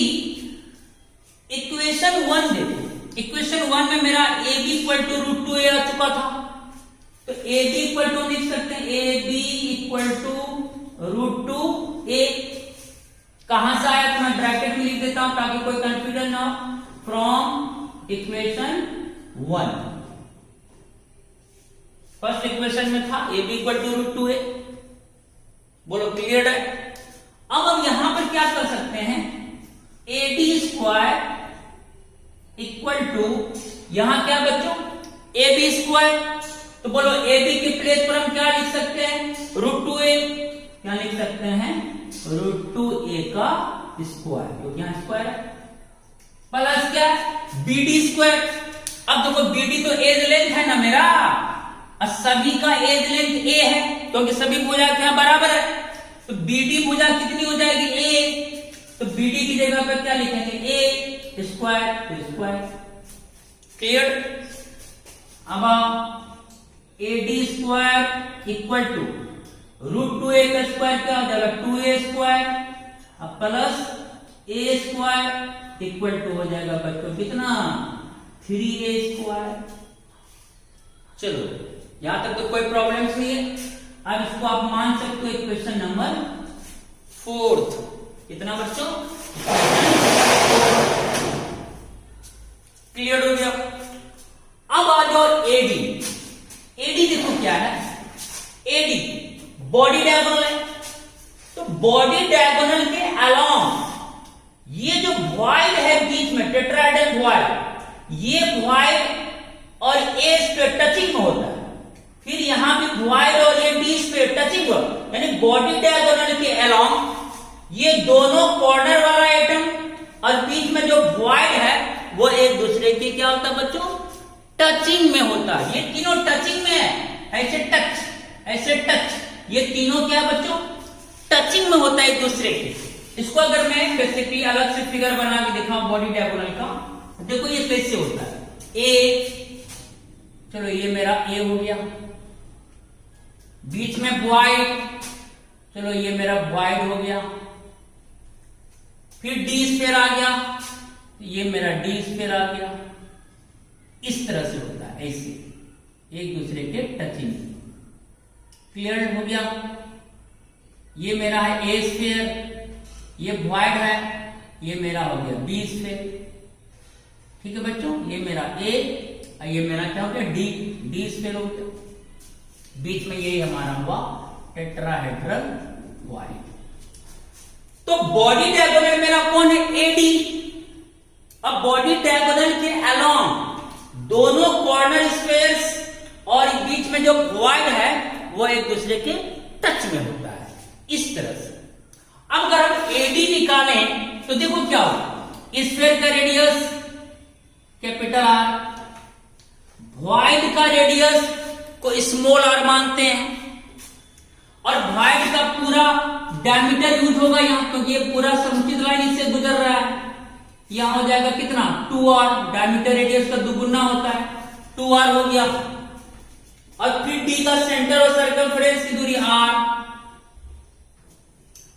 इक्वेशन 1 देखो, इक्वेशन 1 में मेरा A B equal to root 2 A आ चुका था, तो ए बी इक्वल टू लिख सकते हैं, A B equal to root 2 A. कहां से आया तो मैं ब्रैकेट में लिख देता हूं ताकि कोई कंफ्यूजन ना हो, फ्रॉम इक्वेशन 1। फर्स्ट इक्वेशन में था A B equal to root 2 A. बोलो क्लियर है? अब हम यहां पर क्या कर सकते हैं, A D square equal to, यहां क्या बच्चों, ए बी स्क्वायर। तो बोलो ए बी के प्लेस पर हम क्या लिख सकते हैं, रूट 2 ए। क्या लिख सकते हैं, रूट 2 ए का स्क्वायर, क्योंकि यहां स्क्वायर है, प्लस क्या, बी डी स्क्वायर। अब देखो बी डी तो एज लेंथ है ना मेरा, और सभी का एज लेंथ ए है, क्योंकि सभी भुजा के यहां बराबर है, तो बी डी भुजा कितनी हो जाएगी, ए। तो बी डी की जगह पर क्या लिखेंगे, ए स्क्वायर स्क्वायर। क्लियर? अब A D square equal to root 2 A का स्क्वायर क्या हो जाएगा, 2a स्क्वायर, अब plus A square equal to हो जाएगा बच्चों कितना, 3a स्क्वायर। चलो यहां तक तो कोई प्रॉब्लम नहीं है। अब इसको आप मान सकते हो इक्वेशन नंबर 4। कितना बच्चों, क्लियर हो गया? अब आ जाओ एडी। एडी देखो क्या है, एडी बॉडी डायगोनल है, तो बॉडी डायगोनल के अलोंग ये जो वॉइड है बीच में, टेट्राहेड्रल वॉइड, ये वॉइड और एज पे टचिंग में होता है, फिर यहां भी वॉइड और ये बीच पे टचिंग हो, यानी बॉडी डायगोनल के अलोंग ये दोनों कॉर्नर वाला एटम और बीच में जो वॉइड है वो एक दूसरे के क्या होता है बच्चों, टचिंग में होता है। ये तीनों टचिंग में है, ऐसे टच, ऐसे टच, ये तीनों क्या बच्चों, टचिंग में होता है एक दूसरे के। इसको अगर मैं बेसिकली अलग से फिगर बना के दिखाऊं बॉडी डायगोनल का, देखो ये कैसे होता है। ए, चलो ये मेरा ए हो गया, बीच में वॉइड, चलो ये मेरा वॉइड हो गया, फिर डी स्फीयर आ गया, ये मेरा डी स्फीयर आ गया। इस तरह से होता है, ऐसे एक दूसरे के टचिंग। क्लियर हो गया? ये मेरा है ए स्फीयर, ये वॉइड है, ये मेरा हो गया बी स्फीयर। ठीक है बच्चों, ये मेरा ए और ये मेरा क्या हो गया, डी, डी स्फीयर हो गया। बीच में ये हमारा हुआ टेट्राहेड्रल वॉइड। तो बॉडी डायगोनल मेरा कौन है, एडी। अब बॉडी डायगोनल के अलोंग दोनों कॉर्नर स्पेस और बीच में जो वॉइड है वो एक दूसरे के टच में होता है, इस तरह से। अब अगर हम एडी निकालें तो देखो क्या होगा, स्फीयर का रेडियस कैपिटल आर, वॉइड का रेडियस को स्मॉल आर मानते हैं, और वॉइड का पूरा डायमीटर यूज होगा यहां, क्योंकि ये पूरा समुचित लाइन इससे गुजर रहा है। यहां हो जाएगा कितना, 2r, डायमीटर रेडियस का दुगुना होता है, 2r हो गया। और फिर डी का सेंटर और सर्कमफ्रेंस की दूरी r,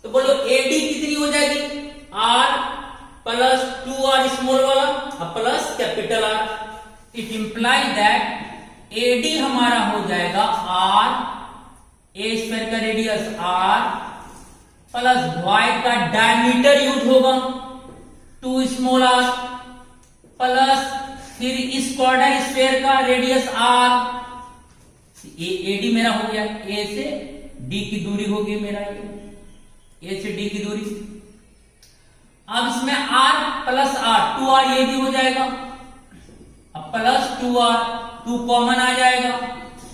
तो बोलो एडी कितनी हो जाएगी, r प्लस 2r स्मॉल वाला plus capital R। It imply that AD हमारा हो जाएगा r, ए स्फीयर का रेडियस r प्लस वॉइड का डायमीटर यूज होगा 2 स्मॉल r, प्लस फिर इस कॉर्नर स्फीयर का रेडियस r। एडी मेरा हो गया, ए से डी की दूरी होगी मेरा, ए से डी की दूरी। अब इसमें r प्लस r, 2r ये भी हो जाएगा, अब प्लस 2r, 2 कॉमन आ जाएगा,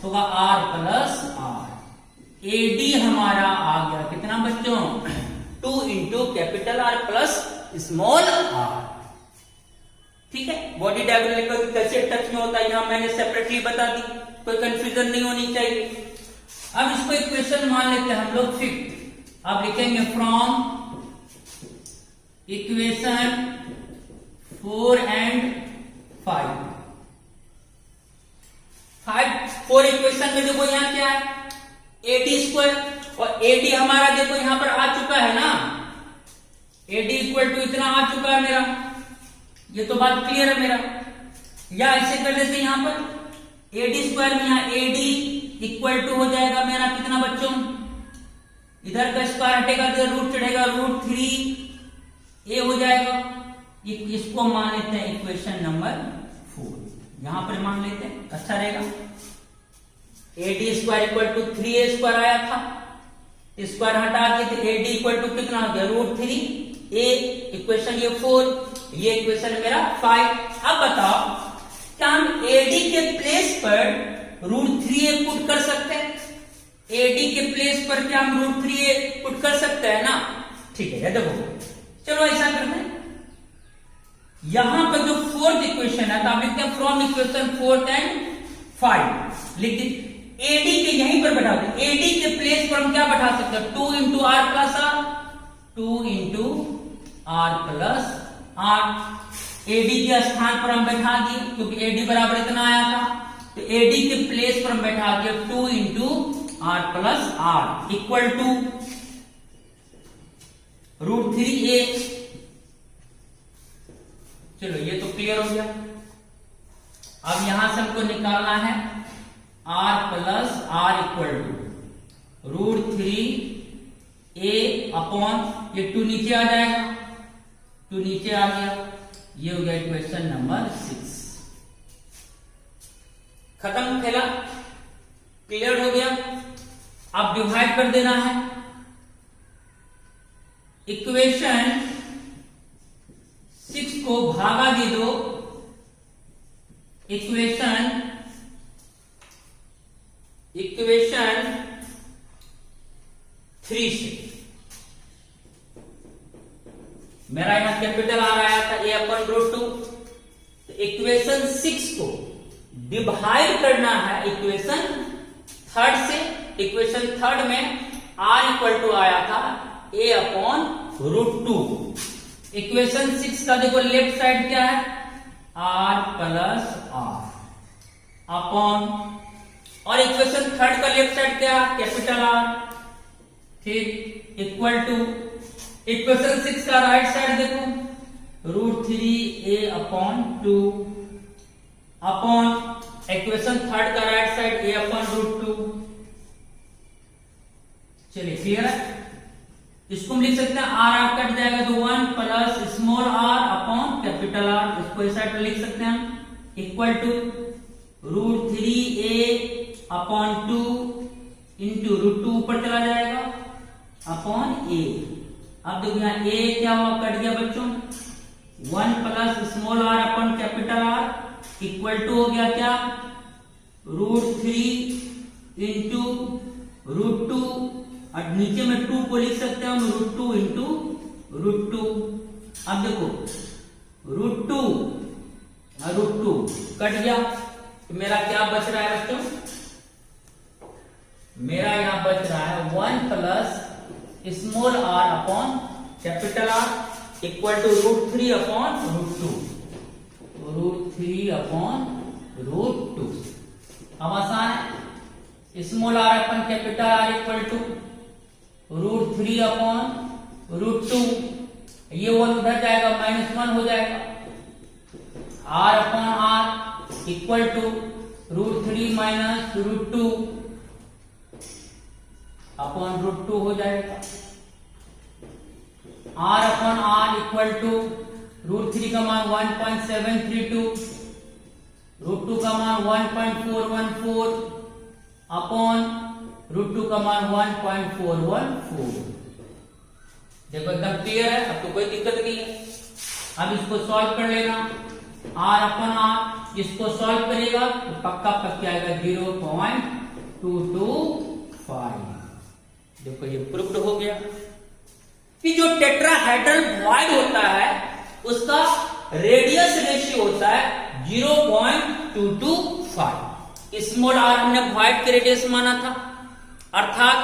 होगा r प्लस r। एडी हमारा आ गया कितना बच्चों, 2 into capital R plus small r। ठीक है, बॉडी डायगोनल कैसे टच में होता है यहां मैंने सेपरेटली बता दी, कोई कंफ्यूजन नहीं होनी चाहिए। अब इसको इक्वेशन मान लेते हैं हम लोग 5। आप लिखेंगे फ्रॉम इक्वेशन 4 एंड 5। 4 इक्वेशन में देखो यहां क्या है, एडी स्क्वायर, और एडी हमारा देखो यहां पर आ चुका चुका है ना, AD इक्वल टू इतना आ चुका है मेरा, ये तो बात क्लियर है मेरा। या ऐसे कर लेते हैं यहां पर AD स्क्वायर में, यहां AD इक्वल टू हो जाएगा मेरा कितना बच्चों, इधर का स्क्वायर हटेगा तो रूट चढ़ेगा, √3a हो जाएगा। इसको मान लेते हैं इक्वेशन नंबर 4, यहां पर मान लेते हैं, अच्छा रहेगा। AD square equal to 3a square आया था, स्क्वायर हटा दिए तो AD इक्वल टू कितना हो गया, √3a, इक्वेशन ये 4, ये इक्वेशन मेरा 5। अब बताओ क्या हम AD के प्लेस पर √3a पुट कर सकते हैं? AD के प्लेस पर क्या हम √3a पुट कर सकते हैं ना? ठीक है, देखो चलो ऐसा करते हैं, यहां पर जो फोर्थ इक्वेशन है तो आप लिखते हैं फ्रॉम इक्वेशन 4 एंड 5 लिख दी। AD के यहीं पर बैठा दो, AD के प्लेस पर हम क्या बैठा सकते हैं, 2 into R plus R, 2 into R plus R. AD के स्थान पर हम बैठा दिए क्योंकि AD बराबर इतना आया था, तो AD के प्लेस पर हम बैठा दिए 2 into R plus R equal to √3a। चलो ये तो क्लियर हो गया। अब यहां से हमको निकालना है r plus R equal to √3a upon, ये 2 नीचे आ जाएगा, 2 नीचे आ गया, ये हो गया इक्वेशन नंबर 6। खत्म, खेला क्लियर हो गया। अब डिवाइड कर देना है, इक्वेशन 6 को भागा दे दो इक्वेशन 3 से। मेरा यहां कैपिटल आ रहा था a अपन √2, तो इक्वेशन 6 को डिवाइड करना है इक्वेशन 3 से। इक्वेशन 3 में r इक्वल टू आया था a अपॉन √2। इक्वेशन 6 का देखो लेफ्ट साइड क्या है, r प्लस आर अपॉन, और इक्वेशन 3 का लेफ्ट साइड क्या है, कैपिटल R, ठीक, इक्वल टू इक्वेशन 6 का राइट साइड देखो √3a अपॉन 2 अपॉन इक्वेशन 3 का राइट साइड a अपॉन √2। चलिए क्लियर है, इसको हम लिख सकते हैं r कट जाएगा तो 1 plus small r upon capital R, इसको इस साइड पर लिख सकते हैं हम, equal to √3a upon 2 into √2 ऊपर चला जाएगा अपॉन a। अब देखो यहाँ a क्या हुआ, कट गया बच्चों, 1 plus small r upon capital R equal to हो गया क्या, √3 इंटू √2, और नीचे में 2 को लिख सकते हैं हम √2 इंटू √2। अब देखो √2 कट गया, तो मेरा क्या बच रहा है बच्चों, मेरा यहां बच रहा है 1 plus small r upon capital R equal to √3 upon √2, √3 upon √2। अब आसान है, small r upon capital R equal to √3 upon √2, ये 1 उधर जाएगा, -1 हो जाएगा, r upon r equal to √3 minus √2 upon √2 हो जाएगा, r upon r equal to √3 का मान 1.732, √2 का मान 1.414 अपॉन √2 का मान 1.414। देखो एकदम क्लियर है, अब तो कोई दिक्कत नहीं है। अब इसको सॉल्व कर लेना, r अपॉन r, इसको सॉल्व करेगा तो पक्का पक्का आएगा 0.225। देखो ये प्रूव्ड हो गया कि जो टेट्राहेड्रल वॉइड होता है उसका रेडियस रेशियो होता है 0.225। स्मॉल r हमने वॉइड के रेडियस माना था, अर्थात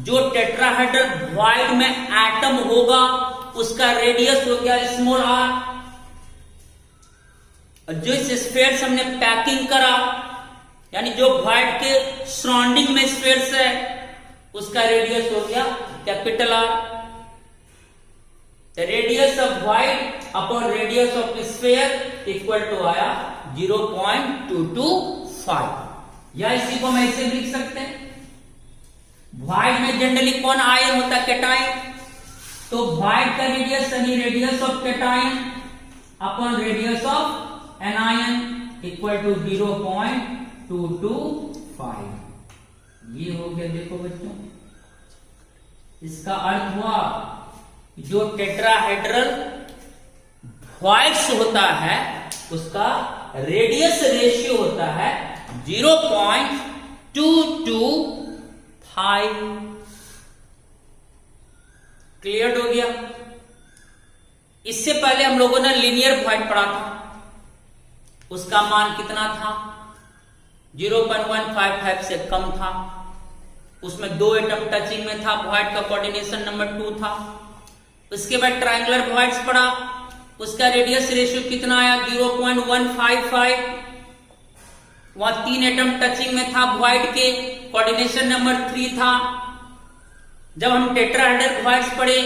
जो टेट्राहेड्रल वॉइड में एटम होगा उसका रेडियस हो गया स्मॉल r। जो इस स्फीयर से हमने पैकिंग करा, यानी जो वॉइड के सराउंडिंग में स्फीयर्स है, उसका रेडियस हो गया कैपिटल R। तो radius of void upon radius of sphere equal to आया 0.225, या इसी को हम ऐसे भी लिख सकते हैं। व्हाइट में जनरली कौन आयन होता है? कैटायन। तो व्हाइट का रेडियस यानी radius of cation upon radius of anion equal to 0.225। ये हो गया। देखो बच्चों, इसका अर्थ हुआ जो टेट्राहेड्रल व्हाइट्स होता है उसका रेडियस रेशियो होता है 0.225। क्लियर हो गया। इससे पहले हम लोगों ने लीनियर व्हाइट पढ़ा था, उसका मान कितना था? 0.155 से कम था। उसमें 2 एटम टचिंग में था, व्हाइट का कोऑर्डिनेशन नंबर 2 था। उसके बाद ट्रायंगुलर व्हाइट्स पढ़ा, उसका रेडियस रेशियो कितना आया? 0.155। वहां 3 एटम टचिंग में था, व्हाइट के कोऑर्डिनेशन नंबर 3 था। जब हम टेट्राहेड्रल व्हाइट्स पढ़े,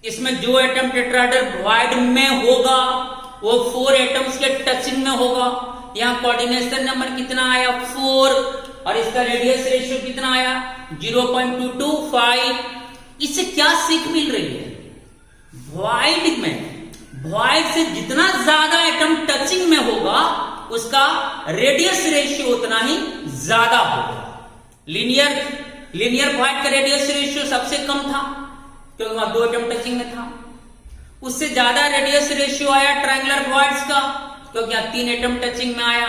इसमें जो एटम टेट्राहेड्रल व्हाइट में होगा वो 4 एटम्स के टचिंग में होगा। यहां कोऑर्डिनेशन नंबर कितना आया? 4, और इसका रेडियस रेशियो कितना आया? 0.225। इससे क्या सीख मिल रही है? व्हाइट से जितना ज्यादा एटम टचिंग में होगा उसका रेडियस रेशियो उतना ही ज्यादा होगा। लीनियर व्हाइट का रेडियस रेशियो सबसे कम था क्योंकि वहां 2 एटम टचिंग में था। उससे ज्यादा रेडियस रेशियो आया ट्रायंगुलर व्हाइट्स का क्योंकि यहां 3 एटम टचिंग में आया।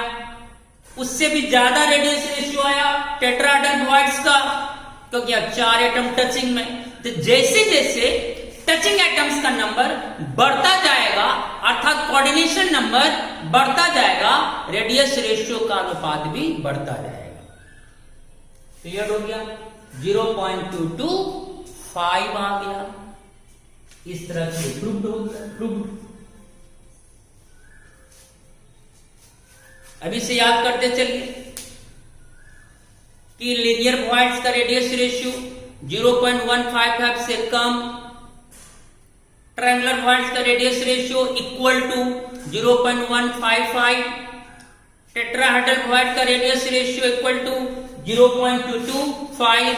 उससे भी ज्यादा रेडियस रेशियो आया टेट्राहेड्रल व्हाइट्स का क्योंकि यहां 4 एटम टचिंग में। तो जैसे जैसे टचिंग एटम्स का नंबर बढ़ता जाएगा अर्थात कोऑर्डिनेशन नंबर बढ़ता जाएगा, रेडियस रेशियो का अनुपात भी बढ़ता जाएगा। क्लियर हो गया? 0.225 आ गया। इस तरह से प्रूव्ड हो गया। अभी से याद करते चलिए कि लीनियर व्हाइट्स का रेडियस रेशियो 0.155 से कम, ट्रायंगुलर व्हाइट्स का radius ratio equal to 0.155, tetrahedral void का रेडियस रेशियो इक्वल टू 0.225।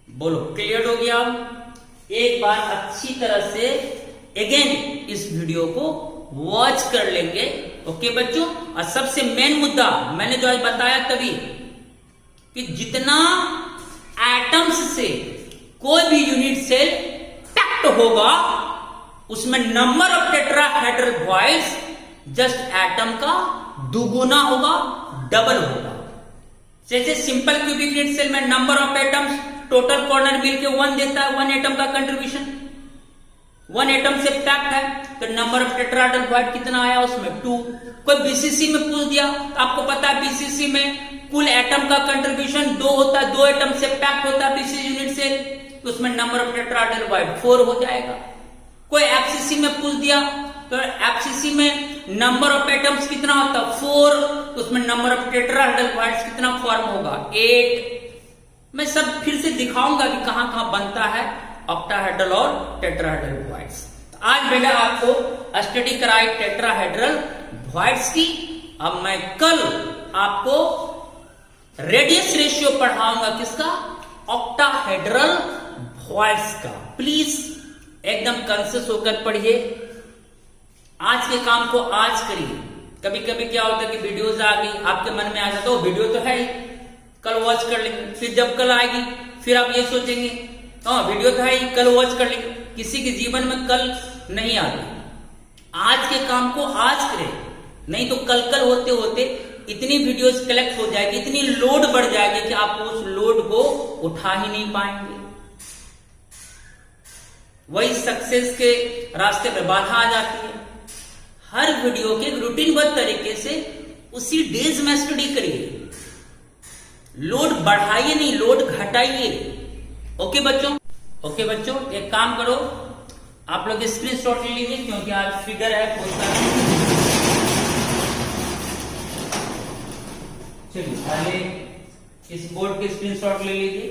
बोलो, क्लियर हो गया? एक बार अच्छी तरह से अगेन इस वीडियो को वॉच कर लेंगे। ओके बच्चों? और सबसे मेन मुद्दा मैंने जो आज बताया तभी कि जितना एटम्स से कोई भी यूनिट सेल पैक्ड होगा उसमें number of tetrahedral voids just atom का दुगुना होगा, डबल होगा। जैसे सिंपल क्यूबिक यूनिट सेल में number of atoms total corner मिल के 1 देता है, 1 एटम का कंट्रीब्यूशन, 1 एटम से पैक्ड है तो नंबर ऑफ टेट्राहेड्रल व्हाइट कितना आया? उसमें 2। कोई बीसीसी में पूछ दिया तो आपको पता है बीसीसी में कुल एटम का कंट्रीब्यूशन 2 होता है, 2 एटम से पैक्ड होता है बीसीसी यूनिट सेल, तो उसमें नंबर ऑफ टेट्राहेड्रल व्हाइट 4 हो जाएगा। कोई एफसीसी में पूछ दिया तो एफसीसी में नंबर ऑफ एटम्स कितना होता है? 4, तो उसमें नंबर ऑफ टेट्राहेड्रल व्हाइट्स कितना फॉर्म होगा? 8। मैं सब फिर से दिखाऊंगा कि कहां कहां बनता है ऑक्टाहेड्रल और टेट्राहेड्रल व्हाइट्स। आज बेटा आपको स्टडी कराई टेट्राहेड्रल व्हाइट्स की। अब मैं कल आपको रेडियस रेशियो पढ़ाऊंगा किसका? ऑक्टाहेड्रल व्हाइट्स का। प्लीज एकदम कॉन्शियस होकर पढ़िए। आज के काम को आज करिए। कभी कभी क्या होता है कि वीडियोज आ गई आपके मन में आ जाता है वीडियो तो है ही, कल वॉच कर लेंगे। फिर जब कल आएगी फिर आप ये सोचेंगे हाँ वीडियो तो है ही, कल वॉच कर लेंगे। किसी के जीवन में कल नहीं आती। आज के काम को आज करें, नहीं तो कल होते होते इतनी वीडियोस कलेक्ट हो जाएगी, इतनी लोड बढ़ जाएगी कि आप उस लोड को उठा ही नहीं पाएंगे। वही सक्सेस के रास्ते पे बाधा आ जाती है। हर वीडियो के रूटीनबद्ध तरीके से उसी डेज में स्टडी करिए। लोड बढ़ाइए नहीं, लोड घटाइए। ओके बच्चों? ओके बच्चों, एक काम करो, आप लोग स्क्रीनशॉट ले लीजिए क्योंकि आज फिगर है बहुत सारा। चलिए पहले इस बोर्ड के स्क्रीनशॉट ले लीजिए।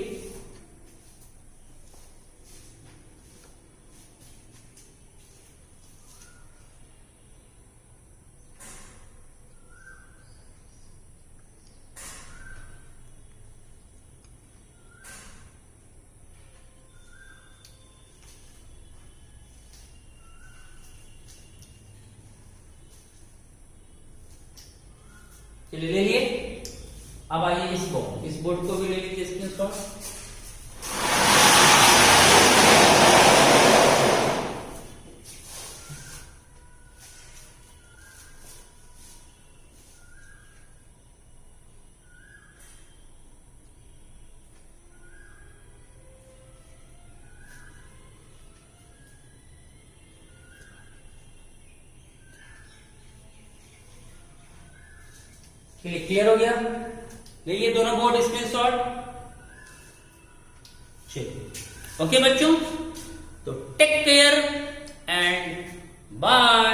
चलिए ले लिए। अब आइए इस बोर्ड को भी ले लीजिए स्क्रीनशॉट। क्लियर हो गया? लेइए दोनों बोर्ड स्क्रीनशॉट। चलिए ओके बच्चों, तो टेक केयर एंड बाय।